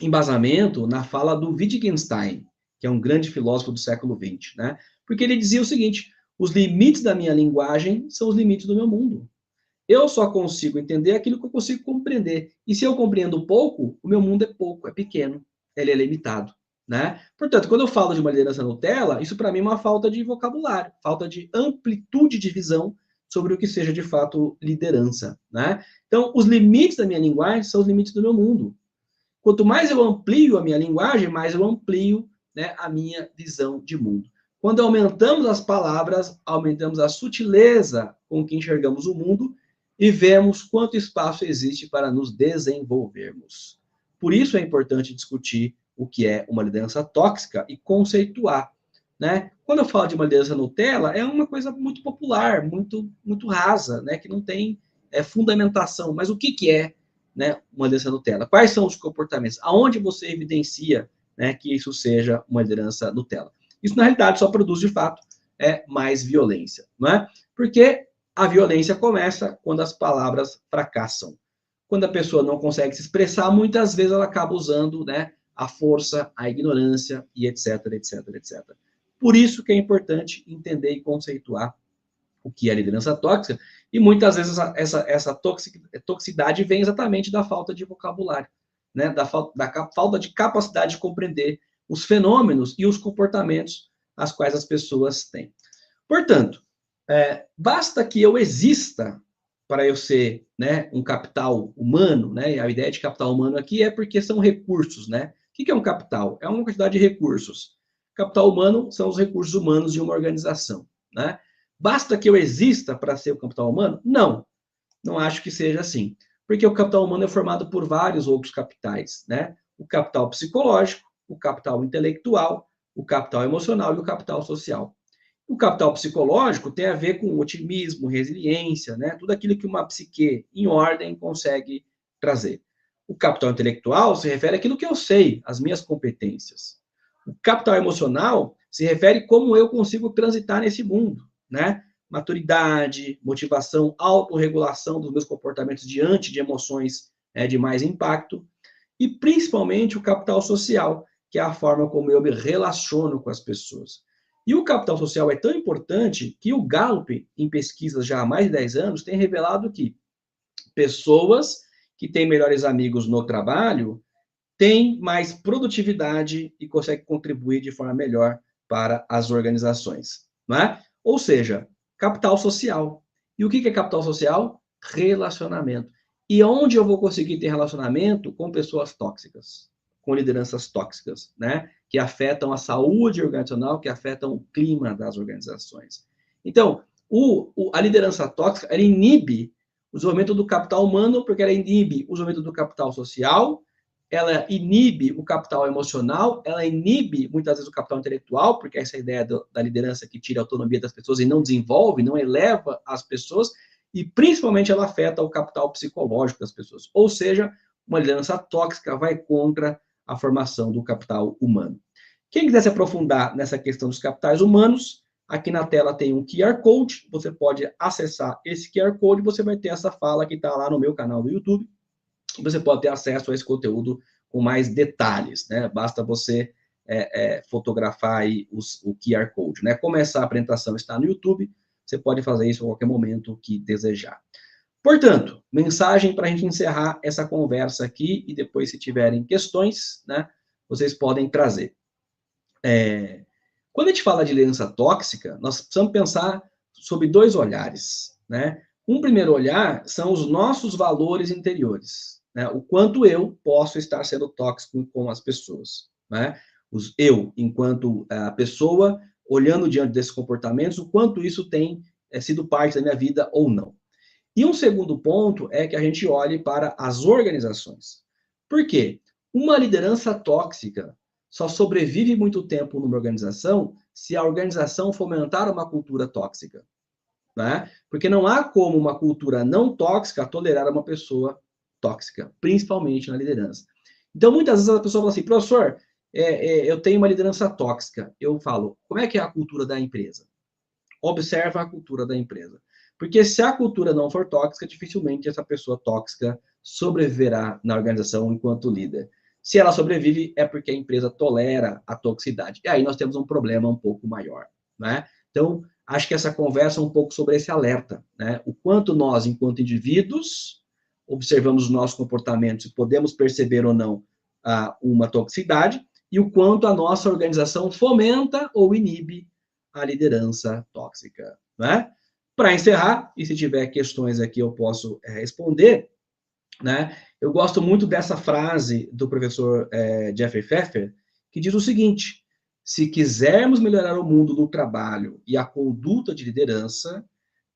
embasamento na fala do Wittgenstein, que é um grande filósofo do século XX, né? Porque ele dizia o seguinte: os limites da minha linguagem são os limites do meu mundo. Eu só consigo entender aquilo que eu consigo compreender. E se eu compreendo pouco, o meu mundo é pouco, é pequeno, ele é limitado, né? Portanto, quando eu falo de uma liderança Nutella, isso para mim é uma falta de vocabulário, falta de amplitude de visão sobre o que seja de fato liderança, né? Então, os limites da minha linguagem são os limites do meu mundo. Quanto mais eu amplio a minha linguagem, mais eu amplio, né, a minha visão de mundo. Quando aumentamos as palavras, aumentamos a sutileza com que enxergamos o mundo e vemos quanto espaço existe para nos desenvolvermos. Por isso é importante discutir o que é uma liderança tóxica e conceituar, né? Quando eu falo de uma liderança Nutella, é uma coisa muito popular, muito rasa, né? Que não tem fundamentação. Mas o que é, né, uma liderança Nutella? Quais são os comportamentos? Aonde você evidencia, né, que isso seja uma liderança Nutella? Isso, na realidade, só produz, de fato, mais violência, não é? Porque a violência começa quando as palavras fracassam. Quando a pessoa não consegue se expressar, muitas vezes ela acaba usando, né, a força, a ignorância e etc, etc, etc. Por isso que é importante entender e conceituar o que é liderança tóxica, e muitas vezes essa toxicidade vem exatamente da falta de vocabulário. né, da falta de capacidade de compreender os fenômenos e os comportamentos as quais as pessoas têm. Portanto, basta que eu exista para eu ser, né, um capital humano, né? E a ideia de capital humano aqui é porque são recursos, né? O que é um capital? É uma quantidade de recursos. Capital humano são os recursos humanos de uma organização, né? Basta que eu exista para ser o capital humano? Não, não acho que seja assim. Porque o capital humano é formado por vários outros capitais, né? O capital psicológico, o capital intelectual, o capital emocional e o capital social. O capital psicológico tem a ver com otimismo, resiliência, né? Tudo aquilo que uma psique em ordem consegue trazer. O capital intelectual se refere àquilo que eu sei, às minhas competências. O capital emocional se refere a como eu consigo transitar nesse mundo, né? Maturidade, motivação, autorregulação dos meus comportamentos diante de emoções de mais impacto. E principalmente o capital social, que é a forma como eu me relaciono com as pessoas. E o capital social é tão importante que o Gallup, em pesquisas já há mais de 10 anos, tem revelado que pessoas que têm melhores amigos no trabalho têm mais produtividade e conseguem contribuir de forma melhor para as organizações. Não é? Ou seja, capital social. E o que é capital social? Relacionamento. E onde eu vou conseguir ter relacionamento com pessoas tóxicas, com lideranças tóxicas, né? Que afetam a saúde organizacional, que afetam o clima das organizações. Então, a liderança tóxica, ela inibe o desenvolvimento do capital humano, porque ela inibe o desenvolvimento do capital social, ela inibe o capital emocional, ela inibe muitas vezes o capital intelectual, porque essa ideia da liderança que tira a autonomia das pessoas e não desenvolve, não eleva as pessoas, e principalmente ela afeta o capital psicológico das pessoas. Ou seja, uma liderança tóxica vai contra a formação do capital humano. Quem quiser se aprofundar nessa questão dos capitais humanos, aqui na tela tem um QR Code, você pode acessar esse QR Code, você vai ter essa fala que está lá no meu canal do YouTube, e você pode ter acesso a esse conteúdo com mais detalhes, né? Basta você fotografar aí o QR Code, né? Como essa apresentação está no YouTube, você pode fazer isso a qualquer momento que desejar. Portanto, mensagem para a gente encerrar essa conversa aqui e depois, se tiverem questões, né, vocês podem trazer. Quando a gente fala de liderança tóxica, nós precisamos pensar sobre dois olhares, né? Um primeiro olhar são os nossos valores interiores, né? O quanto eu posso estar sendo tóxico com as pessoas, né? Eu, enquanto pessoa, olhando diante desses comportamentos, o quanto isso tem sido parte da minha vida ou não. E um segundo ponto é que a gente olhe para as organizações. Por quê? Uma liderança tóxica só sobrevive muito tempo numa organização se a organização fomentar uma cultura tóxica, né? Porque não há como uma cultura não tóxica tolerar uma pessoa tóxica, principalmente na liderança. Então, muitas vezes a pessoa fala assim, professor, eu tenho uma liderança tóxica. Eu falo, como é que é a cultura da empresa? Observa a cultura da empresa. Porque se a cultura não for tóxica, dificilmente essa pessoa tóxica sobreviverá na organização enquanto líder. Se ela sobrevive, é porque a empresa tolera a toxicidade. E aí nós temos um problema um pouco maior, né? Então, acho que essa conversa é um pouco sobre esse alerta, né? O quanto nós, enquanto indivíduos, observamos os nossos comportamentos e podemos perceber ou não uma toxicidade, e o quanto a nossa organização fomenta ou inibe a liderança tóxica, né? Para encerrar, e se tiver questões aqui eu posso responder, né? Eu gosto muito dessa frase do professor Jeffrey Pfeffer, que diz o seguinte: se quisermos melhorar o mundo do trabalho e a conduta de liderança,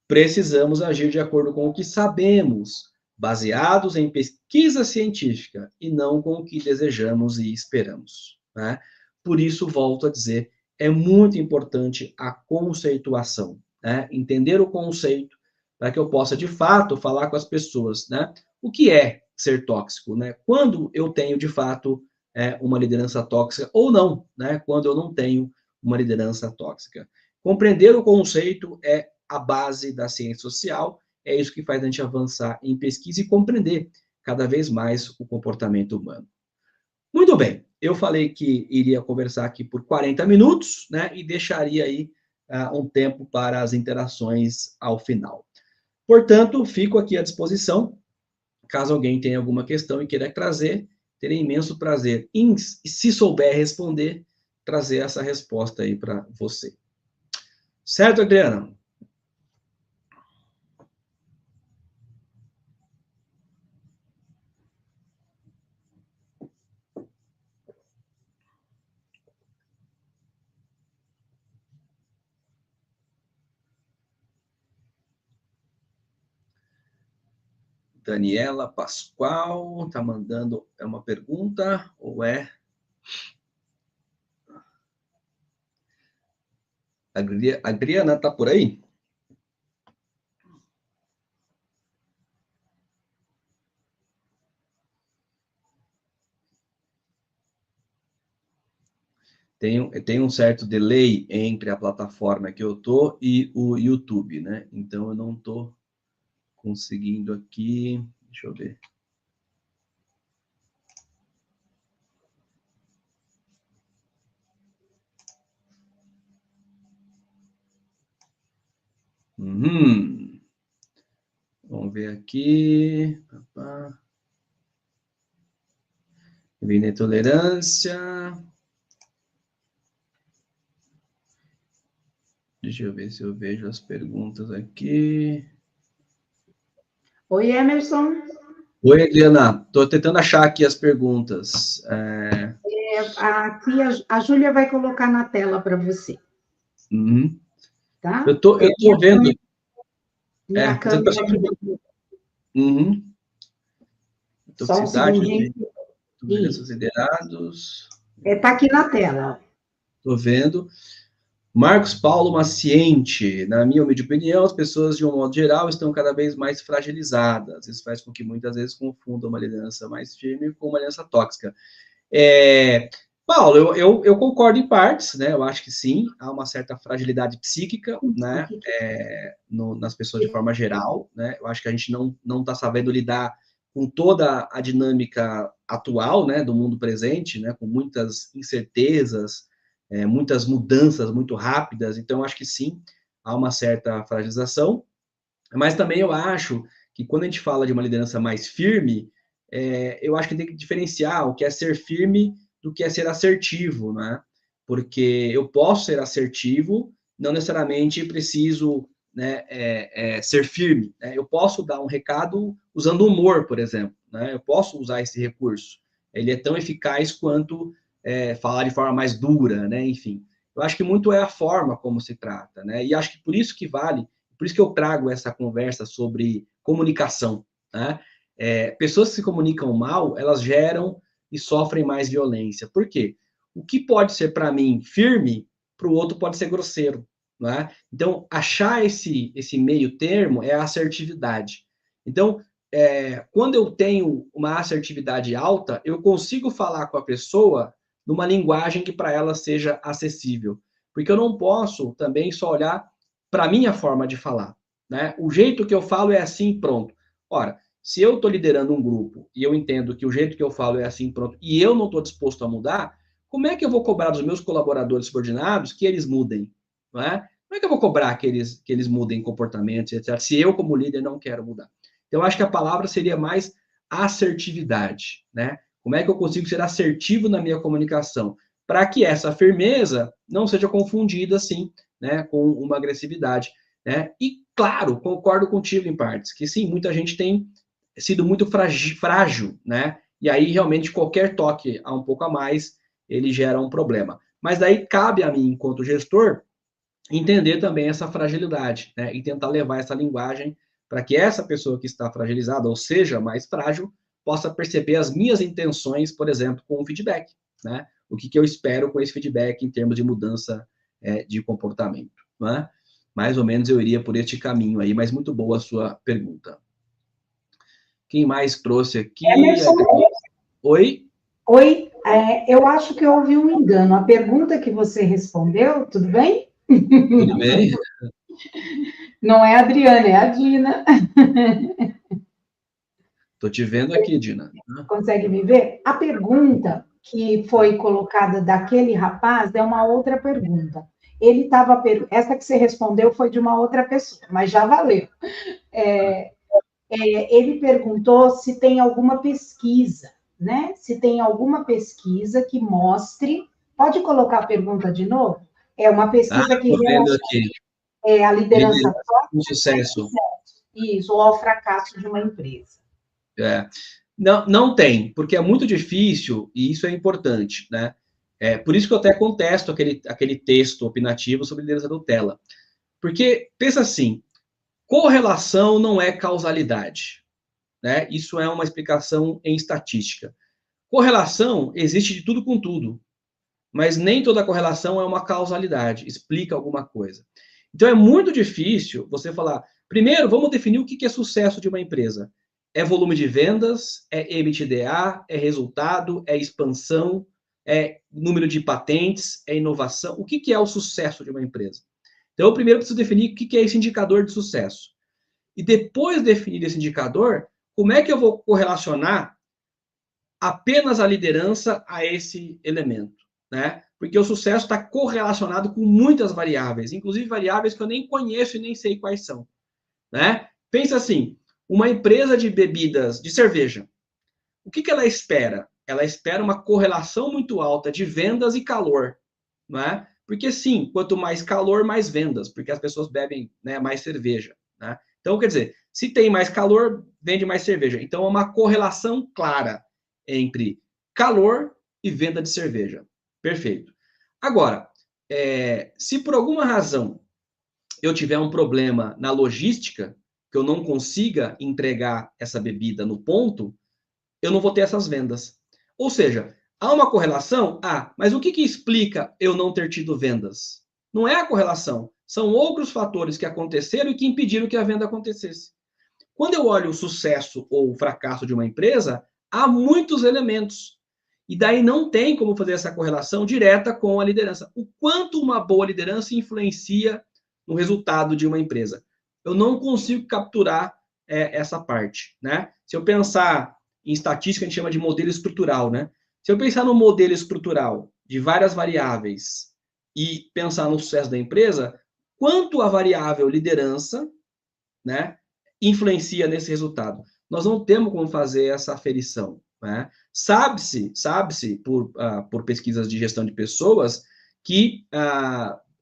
precisamos agir de acordo com o que sabemos, baseados em pesquisa científica e não com o que desejamos e esperamos, né? Por isso, volto a dizer, é muito importante a conceituação, né? Entender o conceito para que eu possa, de fato, falar com as pessoas, né? O que é ser tóxico, né? Quando eu tenho, de fato, uma liderança tóxica ou não, né? Quando eu não tenho uma liderança tóxica. Compreender o conceito é a base da ciência social, é isso que faz a gente avançar em pesquisa e compreender cada vez mais o comportamento humano. Muito bem, eu falei que iria conversar aqui por 40 minutos, né, e deixaria aí um tempo para as interações ao final. Portanto, fico aqui à disposição, caso alguém tenha alguma questão e queira trazer, terei imenso prazer em, se souber responder, trazer essa resposta aí para você. Certo, Adriana? Daniela Pascoal está mandando uma pergunta, ou é? Adriana está por aí? Tem um certo delay entre a plataforma que eu tô e o YouTube, né? Então eu não tô conseguindo aqui. Deixa eu ver. Vamos ver aqui. Vim na intolerância. Deixa eu ver se eu vejo as perguntas aqui. Oi, Emerson. Oi, Adriana. Estou tentando achar aqui as perguntas. Aqui a Júlia vai colocar na tela para você. Uhum. Tá? Eu tô vendo. Minha câmera. Uhum. Só um segundinho. Doenças liderados. Está aqui na tela. Estou vendo. Marcos Paulo Maciente, na minha humilde opinião, as pessoas, de um modo geral, estão cada vez mais fragilizadas. Isso faz com que muitas vezes confundam uma liderança mais firme com uma liderança tóxica. Paulo, eu concordo em partes, né? Eu acho que sim, há uma certa fragilidade psíquica, né? Nas pessoas de forma geral, né? Eu acho que a gente não está sabendo lidar com toda a dinâmica atual, né? Do mundo presente, né? Com muitas incertezas, muitas mudanças muito rápidas. Então, eu acho que sim, há uma certa fragilização. Mas também eu acho que quando a gente fala de uma liderança mais firme, eu acho que tem que diferenciar o que é ser firme do que é ser assertivo, né? Porque eu posso ser assertivo, não necessariamente preciso, né, ser firme. Né? Eu posso dar um recado usando humor, por exemplo. Né? Eu posso usar esse recurso. Ele é tão eficaz quanto falar de forma mais dura, né? Enfim, eu acho que muito é a forma como se trata, né? E acho que por isso que vale, por isso que eu trago essa conversa sobre comunicação, né? Pessoas que se comunicam mal, elas geram e sofrem mais violência. Por quê? O que pode ser para mim firme, para o outro pode ser grosseiro, né? Então, achar esse meio termo é a assertividade. Então, quando eu tenho uma assertividade alta, eu consigo falar com a pessoa numa linguagem que para ela seja acessível. Porque eu não posso também só olhar para a minha forma de falar. Né? O jeito que eu falo é assim, pronto. Ora, se eu estou liderando um grupo e eu entendo que o jeito que eu falo é assim, pronto, e eu não estou disposto a mudar, como é que eu vou cobrar dos meus colaboradores subordinados que eles mudem? Não é? Como é que eu vou cobrar que eles mudem comportamentos, etc., se eu, como líder, não quero mudar? Então, eu acho que a palavra seria mais assertividade, né? Como é que eu consigo ser assertivo na minha comunicação? Para que essa firmeza não seja confundida, assim, né, com uma agressividade. Né? E, claro, concordo contigo em partes, que sim, muita gente tem sido muito frágil, né? E aí, realmente, qualquer toque a um pouco a mais, ele gera um problema. Mas daí cabe a mim, enquanto gestor, entender também essa fragilidade, né? E tentar levar essa linguagem para que essa pessoa que está fragilizada, ou seja, mais frágil, possa perceber as minhas intenções, por exemplo, com o feedback, né? O que eu espero com esse feedback em termos de mudança de comportamento, né? Mais ou menos eu iria por este caminho aí, mas muito boa a sua pergunta. Quem mais trouxe aqui? Emerson. Oi? Oi, eu acho que houve um engano. A pergunta que você respondeu, tudo bem? Tudo bem? Não é a Adriana, é a Dina. Estou te vendo aqui, Dina. Consegue me ver? A pergunta que foi colocada daquele rapaz é uma outra pergunta. Ele estava. Essa que você respondeu foi de uma outra pessoa, mas já valeu. Ele perguntou se tem alguma pesquisa né, se tem alguma pesquisa que mostre. Pode colocar a pergunta de novo? É uma pesquisa que Estou vendo relaciona aqui. a liderança Liderança com tóxica ao sucesso. sucesso. Isso, ou ao fracasso de uma empresa. Não, não tem, porque é muito difícil, e isso é importante, né? Por isso que eu até contesto aquele texto opinativo sobre liderança Nutella. Porque, pensa assim, correlação não é causalidade, né? Isso é uma explicação em estatística. Correlação existe de tudo com tudo, mas nem toda correlação é uma causalidade, explica alguma coisa. Então é muito difícil você falar. Primeiro, vamos definir o que é sucesso de uma empresa. É volume de vendas, é EBITDA, é resultado, é expansão, é número de patentes, é inovação. O que é o sucesso de uma empresa? Então, eu primeiro preciso definir o que é esse indicador de sucesso. E depois de definir esse indicador, como é que eu vou correlacionar apenas a liderança a esse elemento, né? Porque o sucesso está correlacionado com muitas variáveis, inclusive variáveis que eu nem conheço e nem sei quais são, né? Pensa assim, uma empresa de bebidas, de cerveja, o que ela espera? Ela espera uma correlação muito alta de vendas e calor, né? Porque sim, quanto mais calor, mais vendas, porque as pessoas bebem, né, mais cerveja, né? Então, quer dizer, se tem mais calor, vende mais cerveja. Então, é uma correlação clara entre calor e venda de cerveja. Perfeito. Agora, se por alguma razão eu tiver um problema na logística, que eu não consiga entregar essa bebida no ponto, eu não vou ter essas vendas. Ou seja, há uma correlação? Mas o que explica eu não ter tido vendas? Não é a correlação, são outros fatores que aconteceram e que impediram que a venda acontecesse. Quando eu olho o sucesso ou o fracasso de uma empresa, há muitos elementos. E daí não tem como fazer essa correlação direta com a liderança. O quanto uma boa liderança influencia no resultado de uma empresa. Eu não consigo capturar essa parte, né? Se eu pensar em estatística, a gente chama de modelo estrutural, né? Se eu pensar no modelo estrutural de várias variáveis e pensar no sucesso da empresa, quanto a variável liderança, né, influencia nesse resultado? Nós não temos como fazer essa aferição, né? Sabe-se por pesquisas de gestão de pessoas que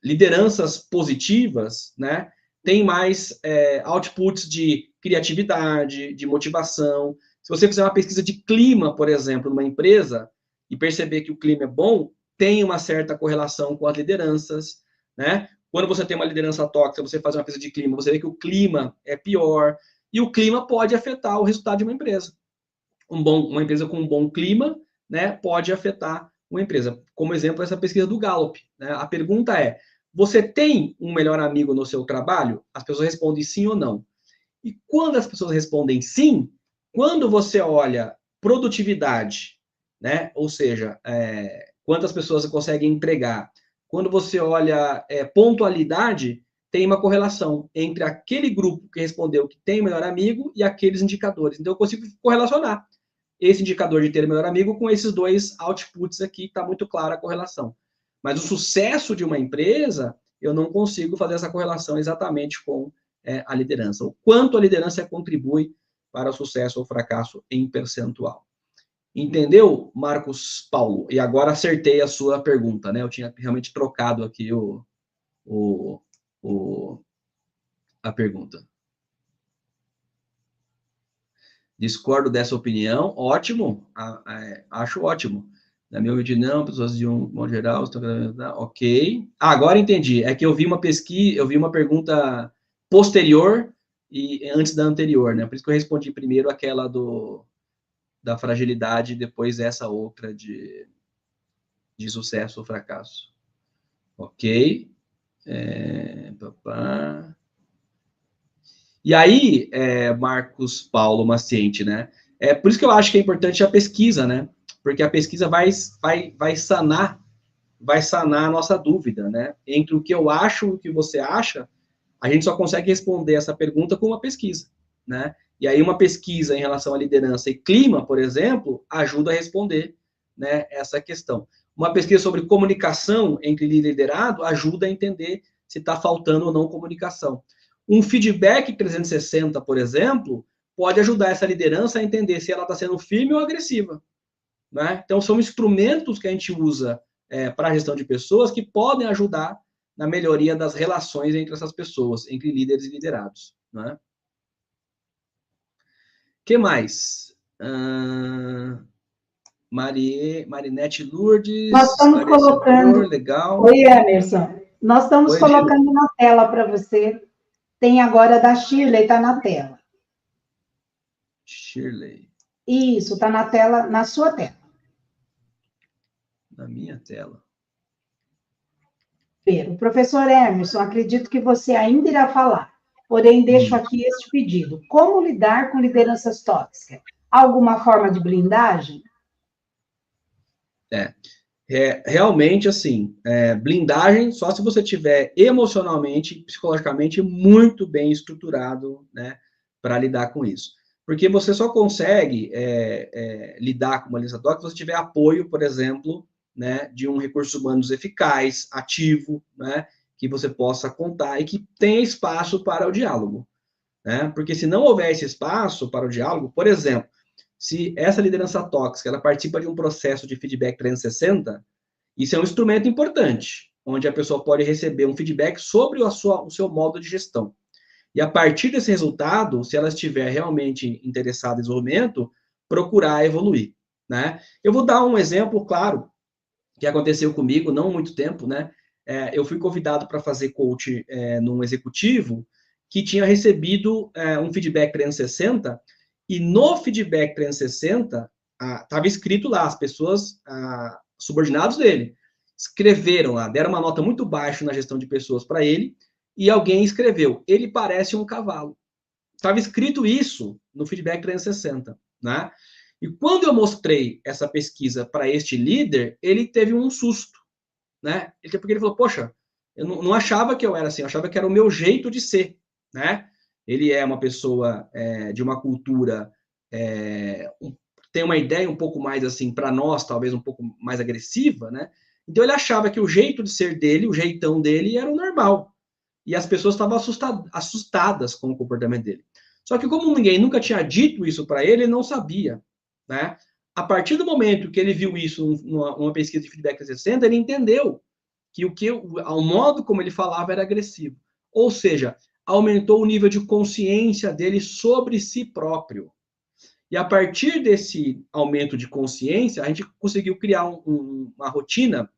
lideranças positivas, né, têm mais outputs de criatividade, de motivação. Se você fizer uma pesquisa de clima, por exemplo, numa empresa e perceber que o clima é bom, tem uma certa correlação com as lideranças, né? Quando você tem uma liderança tóxica, você faz uma pesquisa de clima, você vê que o clima é pior, e o clima pode afetar o resultado de uma empresa. Uma empresa com um bom clima, né, pode afetar uma empresa. Como exemplo, essa pesquisa do Gallup, né? A pergunta é, você tem um melhor amigo no seu trabalho? As pessoas respondem sim ou não. E quando as pessoas respondem sim, quando você olha produtividade, né, ou seja, quantas pessoas você consegue entregar, quando você olha pontualidade, tem uma correlação entre aquele grupo que respondeu que tem melhor amigo e aqueles indicadores. Então, eu consigo correlacionar esse indicador de ter melhor amigo com esses dois outputs aqui, está muito clara a correlação. Mas o sucesso de uma empresa, eu não consigo fazer essa correlação exatamente com a liderança. O quanto a liderança contribui para o sucesso ou fracasso em percentual. Entendeu, Marcos Paulo? E agora acertei a sua pergunta, né? Eu tinha realmente trocado aqui a pergunta. Discordo dessa opinião, ótimo, acho ótimo. Na minha opinião, pessoas de um modo geral, ok. Agora entendi. É que eu vi uma pesquisa, eu vi uma pergunta posterior e antes da anterior, né? Por isso que eu respondi primeiro aquela da fragilidade e depois essa outra de sucesso ou fracasso. Ok. E aí, Marcos Paulo Maciente, né? Por isso que eu acho que é importante a pesquisa, né? Porque a pesquisa vai sanar a nossa dúvida, né? Entre o que eu acho e o que você acha, a gente só consegue responder essa pergunta com uma pesquisa, né? E aí uma pesquisa em relação à liderança e clima, por exemplo, ajuda a responder, né, essa questão. Uma pesquisa sobre comunicação entre líder e liderado ajuda a entender se está faltando ou não comunicação. Um feedback 360, por exemplo, pode ajudar essa liderança a entender se ela está sendo firme ou agressiva, né? Então, são instrumentos que a gente usa para a gestão de pessoas que podem ajudar na melhoria das relações entre essas pessoas, entre líderes e liderados, né? O que mais? Marinete Lourdes, Nós estamos colocando. legal. Oi, Emerson. Nós estamos Oi, colocando na tela para você. Tem agora da Shirley, está na tela. Shirley. Isso, está na tela, na sua tela. Na minha tela. O professor Emerson, acredito que você ainda irá falar, porém deixo aqui este pedido. Como lidar com lideranças tóxicas? Alguma forma de blindagem? Realmente, assim, blindagem só se você tiver emocionalmente, psicologicamente muito bem estruturado, né, para lidar com isso. Porque você só consegue lidar com uma liderança tóxica se você tiver apoio, por exemplo, né, de um recursos humanos eficaz, ativo, né, que você possa contar e que tenha espaço para o diálogo, né? Porque se não houver esse espaço para o diálogo, por exemplo, se essa liderança tóxica ela participa de um processo de feedback 360, isso é um instrumento importante, onde a pessoa pode receber um feedback sobre o seu modo de gestão. E a partir desse resultado, se ela estiver realmente interessada em desenvolvimento, procurar evoluir, né? Eu vou dar um exemplo claro que aconteceu comigo não há muito tempo, né? Eu fui convidado para fazer coach num executivo que tinha recebido um feedback 360 e no feedback 360 estava escrito lá, as pessoas subordinados dele escreveram lá, deram uma nota muito baixa na gestão de pessoas para ele e alguém escreveu, ele parece um cavalo. Estava escrito isso no feedback 360, né? E quando eu mostrei essa pesquisa para este líder, ele teve um susto, né? Porque ele falou, poxa, eu não achava que eu era assim, eu achava que era o meu jeito de ser, né? Ele é uma pessoa de uma cultura, tem uma ideia um pouco mais assim, para nós, talvez um pouco mais agressiva, né? Então ele achava que o jeito de ser dele, o jeitão dele, era o normal. E as pessoas estavam assustadas com o comportamento dele. Só que como ninguém nunca tinha dito isso para ele, ele não sabia, né? A partir do momento que ele viu isso numa pesquisa de feedback 360, ele entendeu que o modo como ele falava era agressivo. Ou seja, aumentou o nível de consciência dele sobre si próprio. E a partir desse aumento de consciência, a gente conseguiu criar uma rotina,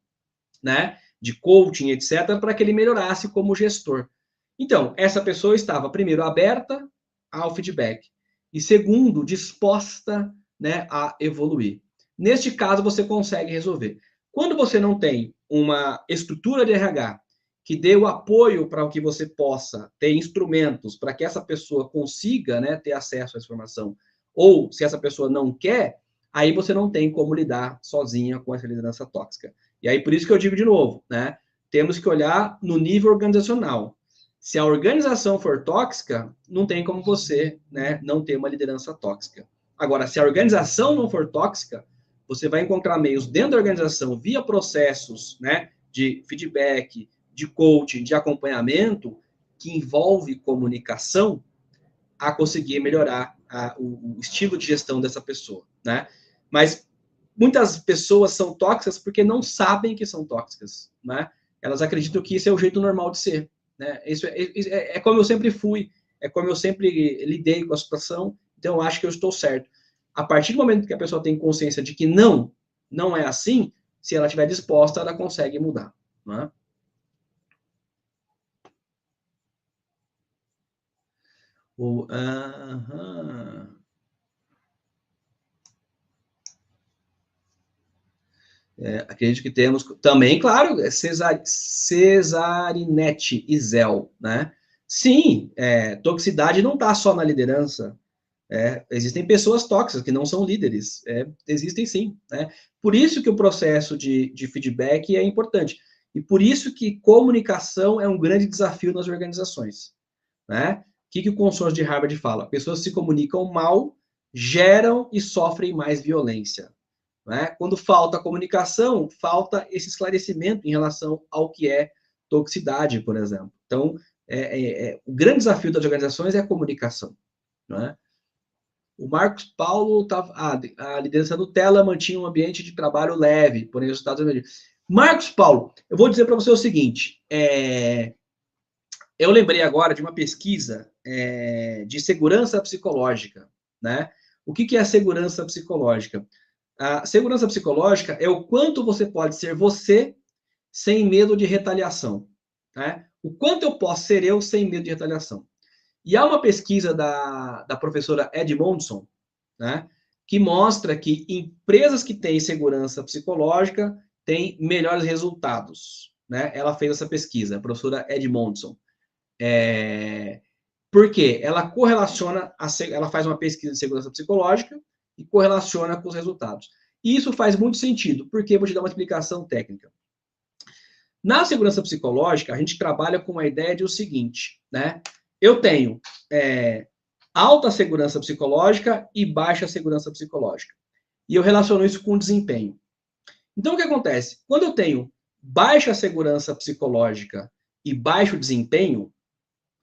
né, de coaching, etc., para que ele melhorasse como gestor. Então, essa pessoa estava, primeiro, aberta ao feedback e, segundo, disposta, né, a evoluir. Neste caso, você consegue resolver. Quando você não tem uma estrutura de RH que dê o apoio para que você possa ter instrumentos para que essa pessoa consiga, né, ter acesso à informação, ou se essa pessoa não quer, aí você não tem como lidar sozinha com essa liderança tóxica. E aí, por isso que eu digo de novo, né? Temos que olhar no nível organizacional. Se a organização for tóxica, não tem como você, né, não ter uma liderança tóxica. Agora, se a organização não for tóxica, você vai encontrar meios dentro da organização, via processos, né, de feedback, de coaching, de acompanhamento, que envolve comunicação, a conseguir melhorar o estilo de gestão dessa pessoa, né? Mas muitas pessoas são tóxicas porque não sabem que são tóxicas, né? Elas acreditam que isso é o jeito normal de ser, né? Isso é como eu sempre fui, é como eu sempre lidei com a situação, então eu acho que eu estou certo. A partir do momento que a pessoa tem consciência de que não é assim, se ela estiver disposta, ela consegue mudar, né? Acredito que temos também, claro, Cesarinete e Zéu, né? Sim, toxicidade não está só na liderança. Existem pessoas tóxicas que não são líderes. Existem sim, né? Por isso que o processo de feedback é importante. E por isso que comunicação é um grande desafio nas organizações, né? O que o consórcio de Harvard fala? Pessoas se comunicam mal, geram e sofrem mais violência. Né? Quando falta comunicação, falta esse esclarecimento em relação ao que é toxicidade, por exemplo. Então, o grande desafio das organizações é a comunicação. Né? O Marcos Paulo, a liderança Nutella mantinha um ambiente de trabalho leve, porém os resultados... Marcos Paulo, eu vou dizer para você o seguinte, eu lembrei agora de uma pesquisa de segurança psicológica, né? O que é a segurança psicológica? A segurança psicológica é o quanto você pode ser você sem medo de retaliação, né? O quanto eu posso ser eu sem medo de retaliação. E há uma pesquisa da professora Edmondson, né, que mostra que empresas que têm segurança psicológica têm melhores resultados, né? Ela fez essa pesquisa, a professora Edmondson. Por quê? Ela correlaciona, ela faz uma pesquisa de segurança psicológica e correlaciona com os resultados. E isso faz muito sentido, porque vou te dar uma explicação técnica. Na segurança psicológica, a gente trabalha com a ideia de o seguinte, né? Eu tenho alta segurança psicológica e baixa segurança psicológica. E eu relaciono isso com desempenho. Então, o que acontece? Quando eu tenho baixa segurança psicológica e baixo desempenho,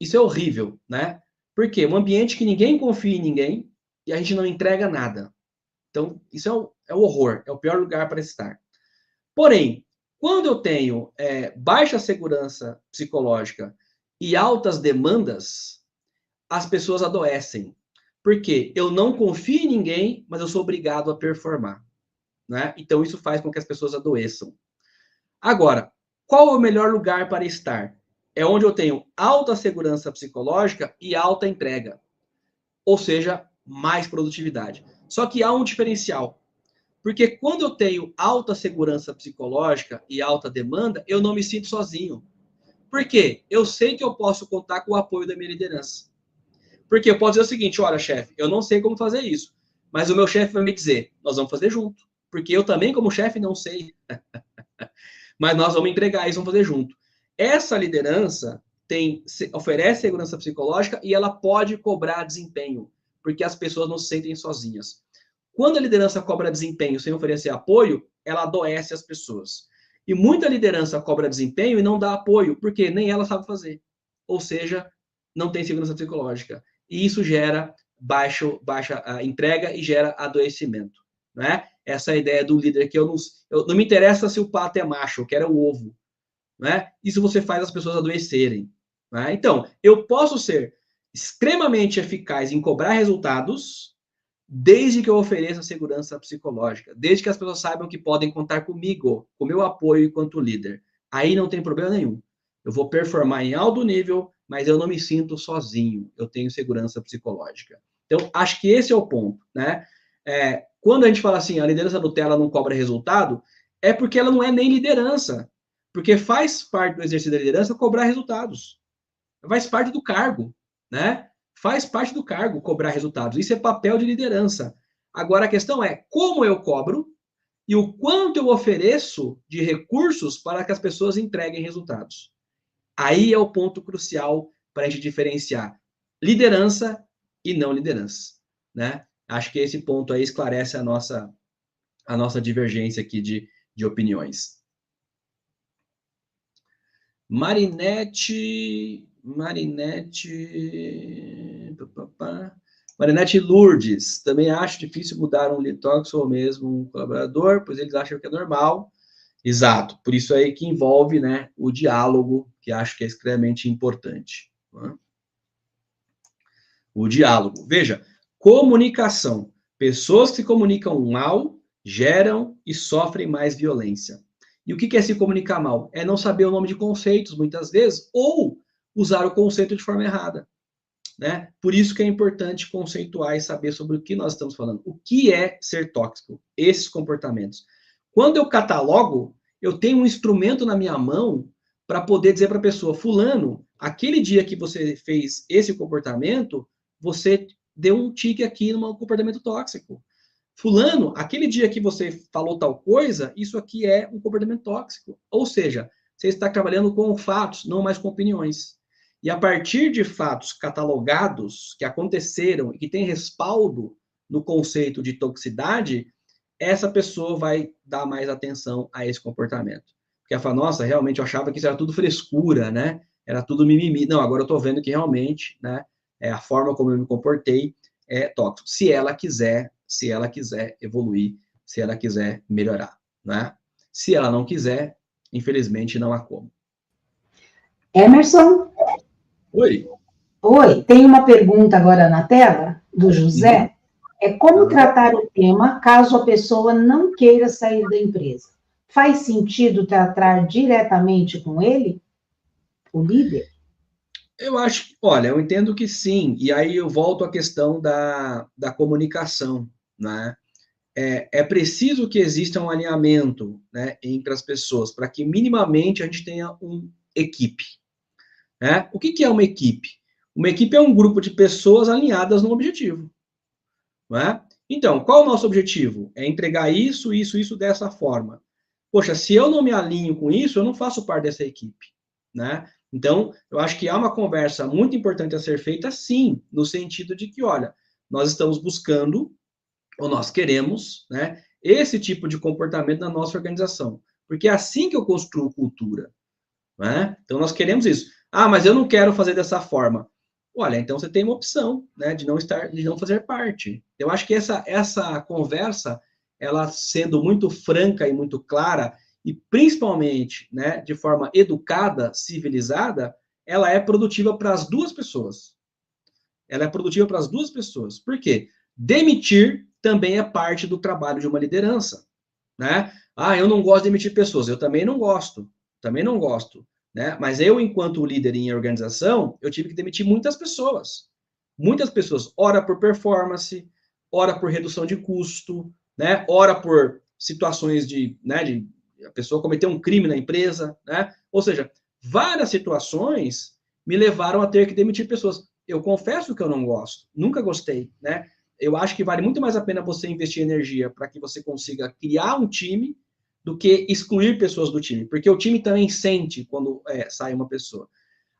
isso é horrível, né? Porque um ambiente que ninguém confia em ninguém e a gente não entrega nada. Então, isso é o horror, é o pior lugar para estar. Porém, quando eu tenho baixa segurança psicológica e altas demandas, as pessoas adoecem. Porque eu não confio em ninguém, mas eu sou obrigado a performar, né? Então, isso faz com que as pessoas adoeçam. Agora, qual é o melhor lugar para estar? É onde eu tenho alta segurança psicológica e alta entrega. Ou seja, mais produtividade. Só que há um diferencial. Porque quando eu tenho alta segurança psicológica e alta demanda, eu não me sinto sozinho. Por quê? Eu sei que eu posso contar com o apoio da minha liderança. Porque eu posso dizer o seguinte, olha, chefe, eu não sei como fazer isso, mas o meu chefe vai me dizer, nós vamos fazer junto. Porque eu também, como chefe, não sei. Mas nós vamos entregar isso, vamos fazer junto. Essa liderança oferece segurança psicológica e ela pode cobrar desempenho, porque as pessoas não se sentem sozinhas. Quando a liderança cobra desempenho sem oferecer apoio, ela adoece as pessoas. E muita liderança cobra desempenho e não dá apoio, porque nem ela sabe fazer. Ou seja, não tem segurança psicológica. E isso gera baixa entrega e gera adoecimento. Né? Essa é a ideia do líder, que eu não me interessa se o pato é macho, eu quero o ovo. Né? Isso você faz as pessoas adoecerem. Né? Então, eu posso ser extremamente eficaz em cobrar resultados, desde que eu ofereça segurança psicológica, desde que as pessoas saibam que podem contar comigo, com o meu apoio enquanto líder. Aí não tem problema nenhum. Eu vou performar em alto nível, mas eu não me sinto sozinho. Eu tenho segurança psicológica. Então, acho que esse é o ponto, né? Quando a gente fala assim, a liderança Nutella não cobra resultado, é porque ela não é nem liderança. Porque faz parte do exercício da liderança cobrar resultados. Faz parte do cargo, né? Faz parte do cargo cobrar resultados. Isso é papel de liderança. Agora, a questão é como eu cobro e o quanto eu ofereço de recursos para que as pessoas entreguem resultados. Aí é o ponto crucial para a gente diferenciar liderança e não liderança, né? Acho que esse ponto aí esclarece a nossa divergência aqui de opiniões. Marinete Lourdes, também acho difícil mudar um lead talks ou mesmo um colaborador, pois eles acham que é normal. Exato, por isso aí que envolve, né, o diálogo, que acho que é extremamente importante. Né? O diálogo. Veja, comunicação. Pessoas que se comunicam mal geram e sofrem mais violência. E o que é se comunicar mal? É não saber o nome de conceitos, muitas vezes, ou usar o conceito de forma errada. Né? Por isso que é importante conceituar e saber sobre o que nós estamos falando. O que é ser tóxico? Esses comportamentos. Quando eu catalogo, eu tenho um instrumento na minha mão para poder dizer para a pessoa, fulano, aquele dia que você fez esse comportamento, você deu um tique aqui no comportamento tóxico. Fulano, aquele dia que você falou tal coisa, isso aqui é um comportamento tóxico. Ou seja, você está trabalhando com fatos, não mais com opiniões. E a partir de fatos catalogados, que aconteceram e que têm respaldo no conceito de toxicidade, essa pessoa vai dar mais atenção a esse comportamento. Porque ela fala, nossa, realmente eu achava que isso era tudo frescura, né? Era tudo mimimi. Não, agora eu estou vendo que realmente, né, a forma como eu me comportei é tóxico, se ela quiser evoluir, se ela quiser melhorar, né? Se ela não quiser, infelizmente não há como. Emerson? Oi. Oi, tem uma pergunta agora na tela, do José. Uhum. É como tratar o tema caso a pessoa não queira sair da empresa? Faz sentido tratar diretamente com ele, o líder? Eu acho, olha, eu entendo que sim, e aí eu volto à questão da comunicação, né? É preciso que exista um alinhamento, né, entre as pessoas, para que minimamente a gente tenha uma equipe, né? O que é uma equipe? Uma equipe é um grupo de pessoas alinhadas num objetivo, não é? Então, qual é o nosso objetivo? É entregar isso dessa forma. Poxa, se eu não me alinho com isso, eu não faço parte dessa equipe, né? Então, eu acho que há uma conversa muito importante a ser feita, sim, no sentido de que, olha, nós estamos buscando, ou nós queremos, né, esse tipo de comportamento na nossa organização, porque é assim que eu construo cultura, né? Então, nós queremos isso. Ah, mas eu não quero fazer dessa forma. Olha, então você tem uma opção, né, de não fazer parte. Eu acho que essa conversa, ela sendo muito franca e muito clara, e principalmente, né, de forma educada, civilizada, ela é produtiva para as duas pessoas. Ela é produtiva para as duas pessoas. Por quê? Demitir também é parte do trabalho de uma liderança, né? Ah, eu não gosto de demitir pessoas. Eu também não gosto. Também não gosto, né? Mas eu, enquanto líder em organização, eu tive que demitir muitas pessoas. Muitas pessoas, ora por performance, ora por redução de custo, né? Ora por situações de a pessoa cometer um crime na empresa, né? Ou seja, várias situações me levaram a ter que demitir pessoas. Eu confesso que eu não gosto, nunca gostei, né? Eu acho que vale muito mais a pena você investir energia para que você consiga criar um time do que excluir pessoas do time, porque o time também sente quando sai uma pessoa.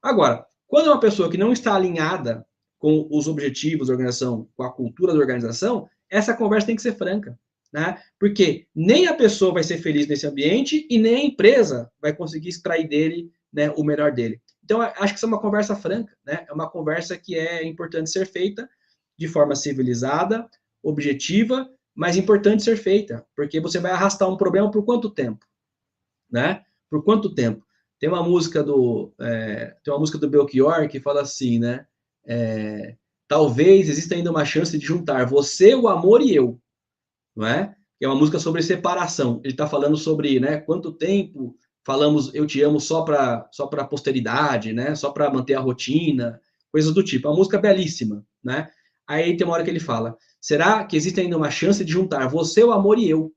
Agora, quando é uma pessoa que não está alinhada com os objetivos da organização, com a cultura da organização, essa conversa tem que ser franca, né? Porque nem a pessoa vai ser feliz nesse ambiente e nem a empresa vai conseguir extrair dele, né, o melhor dele. Então, acho que isso é uma conversa franca, né? É uma conversa que é importante ser feita de forma civilizada, objetiva, mas importante ser feita, porque você vai arrastar um problema por quanto tempo, né? Por quanto tempo? Tem uma música do Belchior que fala assim, né? Talvez exista ainda uma chance de juntar você, o amor e eu, não é? Que é uma música sobre separação. Ele está falando sobre, né? Quanto tempo falamos eu te amo só para a posteridade, né? Só para manter a rotina, coisas do tipo. É uma música belíssima, né? Aí tem uma hora que ele fala: será que existe ainda uma chance de juntar você, o amor e eu?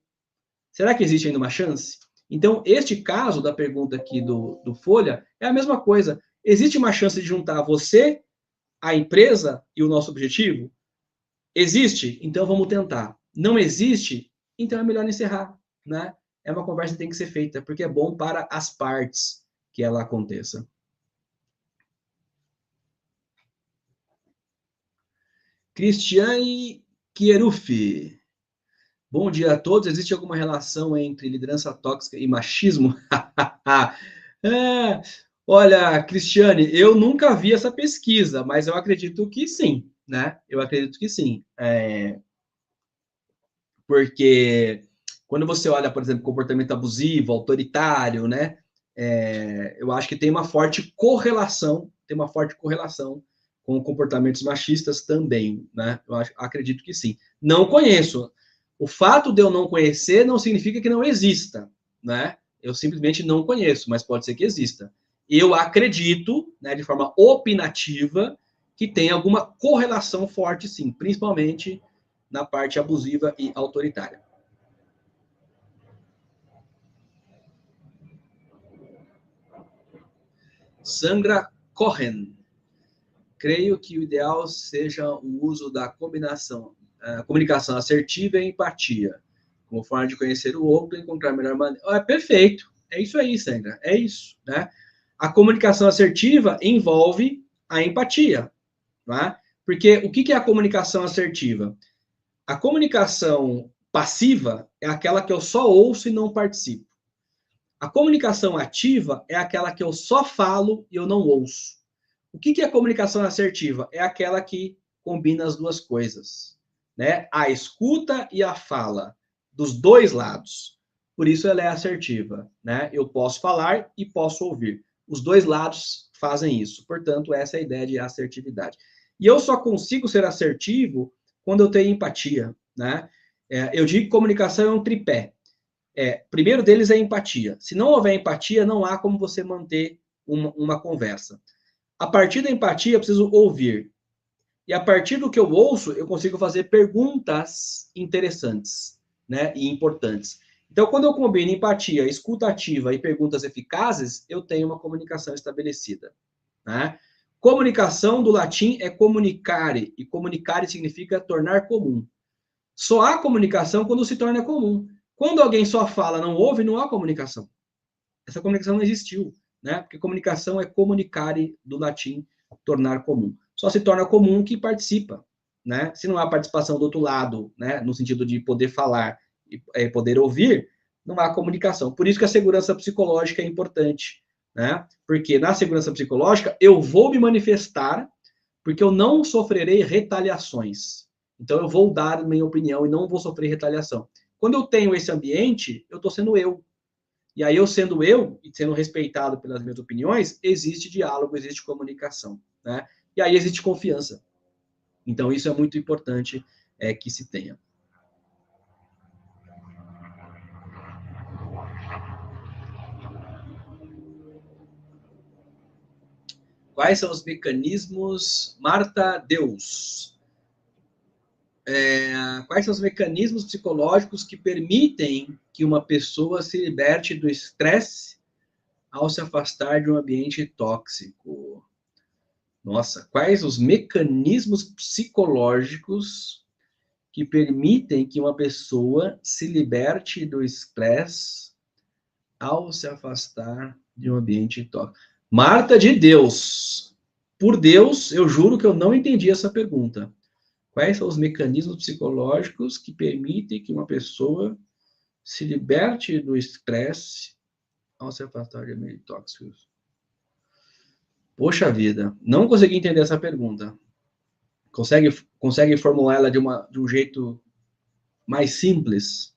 Será que existe ainda uma chance? Então, este caso da pergunta aqui do Folha é a mesma coisa. Existe uma chance de juntar você, a empresa e o nosso objetivo? Existe? Então vamos tentar. Não existe? Então é melhor encerrar, né? É uma conversa que tem que ser feita, porque é bom para as partes que ela aconteça. Cristiane Kieruffi. Bom dia a todos. Existe alguma relação entre liderança tóxica e machismo? É, olha, Cristiane, eu nunca vi essa pesquisa, mas eu acredito que sim, né? Eu acredito que sim. Porque quando você olha, por exemplo, comportamento abusivo, autoritário, né? Eu acho que tem uma forte correlação, com comportamentos machistas também, né? Acredito que sim. Não conheço. O fato de eu não conhecer não significa que não exista, né? Eu simplesmente não conheço, mas pode ser que exista. Eu acredito, né, de forma opinativa, que tem alguma correlação forte, sim, principalmente na parte abusiva e autoritária. Sandra Cohen. Creio que o ideal seja o uso da comunicação assertiva e empatia, como forma de conhecer o outro e encontrar a melhor maneira. Perfeito. É isso aí, Sandra. É isso, né? A comunicação assertiva envolve a empatia, né? Porque o que é a comunicação assertiva? A comunicação passiva é aquela que eu só ouço e não participo. A comunicação ativa é aquela que eu só falo e eu não ouço. O que é a comunicação assertiva? É aquela que combina as duas coisas, né? A escuta e a fala dos dois lados. Por isso ela é assertiva, né? Eu posso falar e posso ouvir. Os dois lados fazem isso. Portanto, essa é a ideia de assertividade. E eu só consigo ser assertivo quando eu tenho empatia, né? Eu digo que comunicação é um tripé. Primeiro deles é empatia. Se não houver empatia, não há como você manter uma conversa. A partir da empatia, eu preciso ouvir. E a partir do que eu ouço, eu consigo fazer perguntas interessantes, né, e importantes. Então, quando eu combino empatia, escuta ativa e perguntas eficazes, eu tenho uma comunicação estabelecida, né? Comunicação, do latim, é comunicare, e comunicare significa tornar comum. Só há comunicação quando se torna comum. Quando alguém só fala, não ouve, não há comunicação. Essa comunicação não existiu, né? Porque comunicação é comunicare, do latim, tornar comum. Só se torna comum que participa, né? Se não há participação do outro lado, né, no sentido de poder falar e poder ouvir, não há comunicação. Por isso que a segurança psicológica é importante, né? Porque na segurança psicológica eu vou me manifestar porque eu não sofrerei retaliações. Então eu vou dar minha opinião e não vou sofrer retaliação. Quando eu tenho esse ambiente, eu estou sendo eu. E aí, eu sendo eu, e sendo respeitado pelas minhas opiniões, existe diálogo, existe comunicação, né? E aí existe confiança. Então, isso é muito importante que se tenha. Quais são os mecanismos... Marta Deus. Quais são os mecanismos psicológicos que permitem que uma pessoa se liberte do estresse ao se afastar de um ambiente tóxico? Nossa, quais os mecanismos psicológicos que permitem que uma pessoa se liberte do estresse ao se afastar de um ambiente tóxico? Marta de Deus, por Deus, eu juro que eu não entendi essa pergunta. Quais são os mecanismos psicológicos que permitem que uma pessoa se liberte do estresse ao se afastar de ambientes tóxicos? Poxa vida, não consegui entender essa pergunta. Consegue formular ela de um jeito mais simples?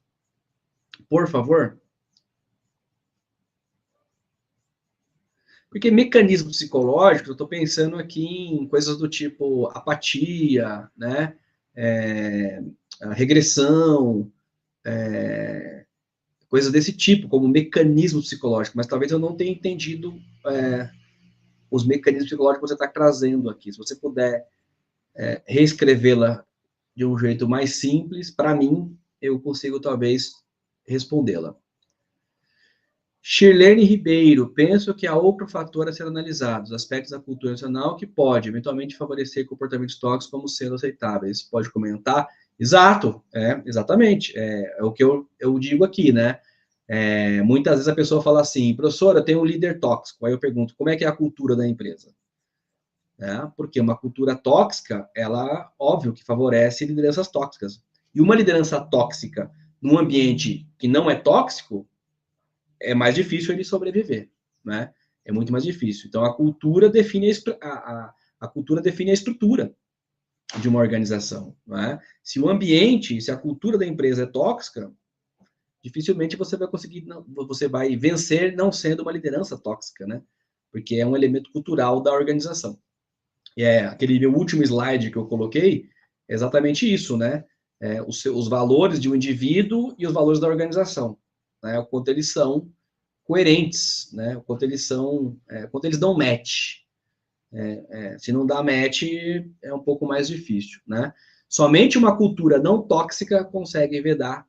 Por favor? Porque mecanismos psicológicos, eu estou pensando aqui em coisas do tipo apatia, né? Regressão, coisas desse tipo, como mecanismo psicológico, mas talvez eu não tenha entendido os mecanismos psicológicos que você está trazendo aqui. Se você puder reescrevê-la de um jeito mais simples, para mim, eu consigo talvez respondê-la. Shirlene Ribeiro, penso que há outro fator a ser analisado, os aspectos da cultura nacional que pode, eventualmente, favorecer comportamentos tóxicos como sendo aceitáveis. Pode comentar? Exato, exatamente. É o que eu digo aqui, né? Muitas vezes a pessoa fala assim, professora, tem um líder tóxico. Aí eu pergunto, como é que é a cultura da empresa? Porque uma cultura tóxica, ela, óbvio, que favorece lideranças tóxicas. E uma liderança tóxica num ambiente que não é tóxico, é mais difícil ele sobreviver, né? É muito mais difícil. Então, a cultura define a cultura define a estrutura de uma organização, né? Se o ambiente, se a cultura da empresa é tóxica, dificilmente você vai conseguir, você vai vencer não sendo uma liderança tóxica, né? Porque é um elemento cultural da organização. E aquele meu último slide que eu coloquei é exatamente isso, né? Os valores de um indivíduo e os valores da organização, né? O quanto eles são coerentes, né? O quanto eles dão match. Se não dá match, é um pouco mais difícil, né? Somente uma cultura não tóxica consegue vetar,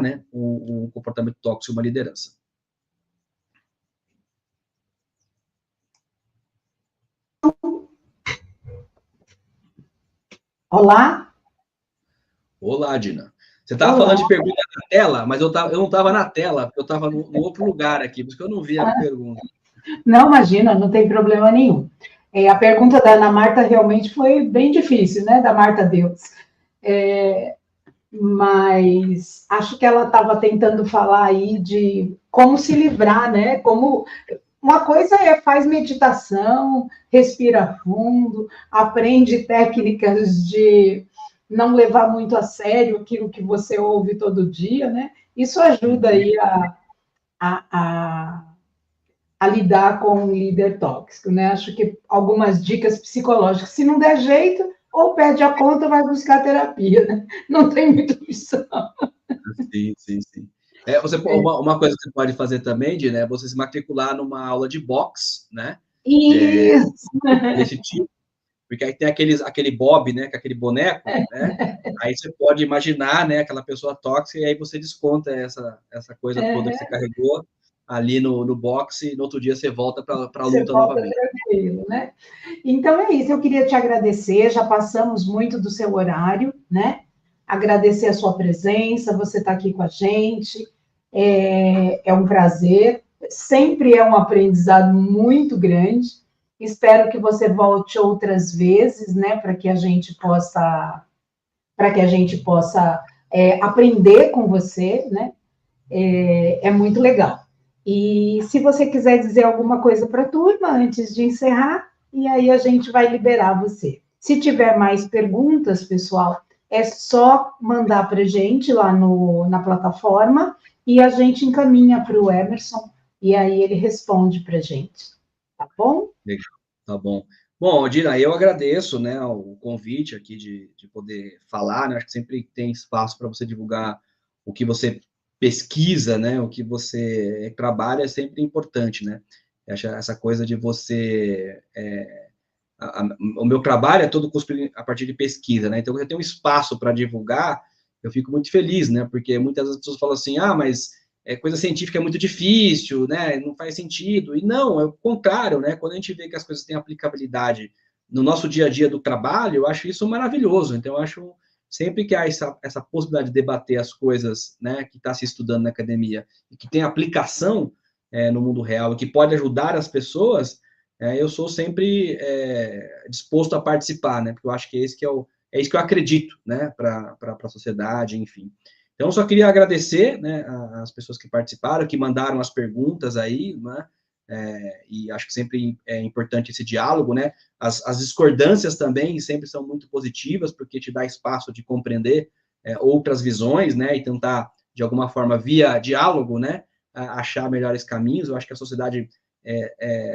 né, um comportamento tóxico, uma liderança. Olá? Olá, Dina. Você estava falando de pergunta na tela, mas eu não estava na tela, porque eu estava no outro lugar aqui, por isso que eu não vi a pergunta. Não, imagina, não tem problema nenhum. A pergunta da Ana Marta realmente foi bem difícil, né? Da Marta Deus. Mas acho que ela estava tentando falar aí de como se livrar, né? Como uma coisa é faz meditação, respira fundo, aprende técnicas de não levar muito a sério aquilo que você ouve todo dia, né? Isso ajuda aí a, a lidar com um líder tóxico, né? Acho que algumas dicas psicológicas, se não der jeito, ou perde a conta ou vai buscar terapia, né? Não tem muita opção. Sim, sim, sim. Uma coisa que você pode fazer também, Dina, é você se matricular numa aula de boxe, né? Isso! Desse tipo, porque aí tem aquele Bob, né? Com aquele boneco, né? Aí você pode imaginar, né? Aquela pessoa tóxica, e aí você desconta essa coisa toda que você carregou ali no boxe, e no outro dia você volta para a Você luta volta novamente. tranquilo, né? Então é isso, eu queria te agradecer, já passamos muito do seu horário, né? Agradecer a sua presença, você está aqui com a gente, é um prazer, sempre é um aprendizado muito grande. Espero que você volte outras vezes, né, para que a gente possa, aprender com você, né? É muito legal. E se você quiser dizer alguma coisa para a turma antes de encerrar, e aí a gente vai liberar você. Se tiver mais perguntas, pessoal, é só mandar para a gente lá na plataforma e a gente encaminha para o Emerson e aí ele responde para a gente. Tá bom? Legal, tá bom. Bom, Dina, eu agradeço, né, o convite aqui de poder falar, né? Acho que sempre tem espaço para você divulgar o que você pesquisa, né? O que você trabalha é sempre importante, né? Essa coisa de você o meu trabalho é todo a partir de pesquisa, né? Então, quando eu tenho um espaço para divulgar, eu fico muito feliz, né? Porque muitas vezes as pessoas falam assim, mas coisa científica é muito difícil, né? Não faz sentido. E não, é o contrário, né? Quando a gente vê que as coisas têm aplicabilidade no nosso dia a dia do trabalho, eu acho isso maravilhoso. Então, eu acho sempre que há essa possibilidade de debater as coisas, né, que está se estudando na academia e que tem aplicação no mundo real e que pode ajudar as pessoas, eu sou sempre disposto a participar, né? Porque eu acho que é isso que eu acredito, né? Para a sociedade, enfim. Então, eu só queria agradecer, né, as pessoas que participaram, que mandaram as perguntas aí, né? E acho que sempre é importante esse diálogo, né? As discordâncias também sempre são muito positivas, porque te dá espaço de compreender outras visões, né? E tentar, de alguma forma, via diálogo, né? Achar melhores caminhos. Eu acho que a sociedade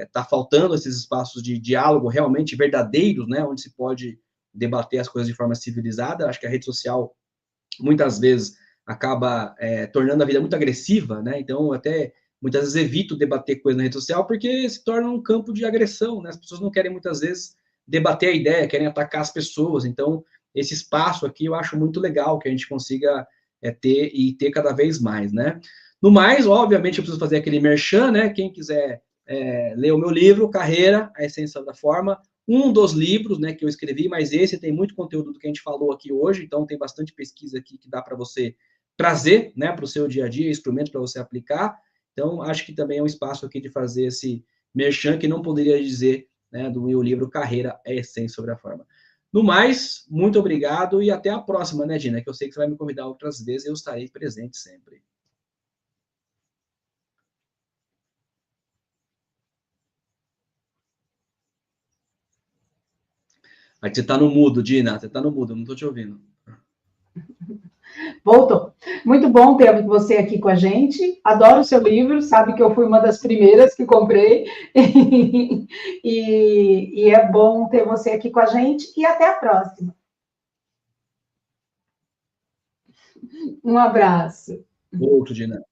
está faltando esses espaços de diálogo realmente verdadeiros, né, onde se pode debater as coisas de forma civilizada. Acho que a rede social, muitas vezes, acaba tornando a vida muito agressiva, né, então até muitas vezes evito debater coisas na rede social porque se torna um campo de agressão, né, as pessoas não querem muitas vezes debater a ideia, querem atacar as pessoas, então esse espaço aqui eu acho muito legal que a gente consiga ter cada vez mais, né. No mais, obviamente, eu preciso fazer aquele merchan, né, quem quiser ler o meu livro, Carreira, a Essência da Forma, um dos livros, né, que eu escrevi, mas esse tem muito conteúdo do que a gente falou aqui hoje, então tem bastante pesquisa aqui que dá para você trazer, né, para o seu dia a dia, instrumentos para você aplicar. Então, acho que também é um espaço aqui de fazer esse merchan que não poderia dizer, né, do meu livro Carreira, a Essência sobre a Forma. No mais, muito obrigado e até a próxima, né, Dina? Que eu sei que você vai me convidar outras vezes e eu estarei presente sempre. Aí você está no mudo, Dina, você está no mudo, não estou te ouvindo. Voltou. Muito bom ter você aqui com a gente. Adoro o seu livro, sabe que eu fui uma das primeiras que comprei. E é bom ter você aqui com a gente. E até a próxima. Um abraço. Outro, Dina.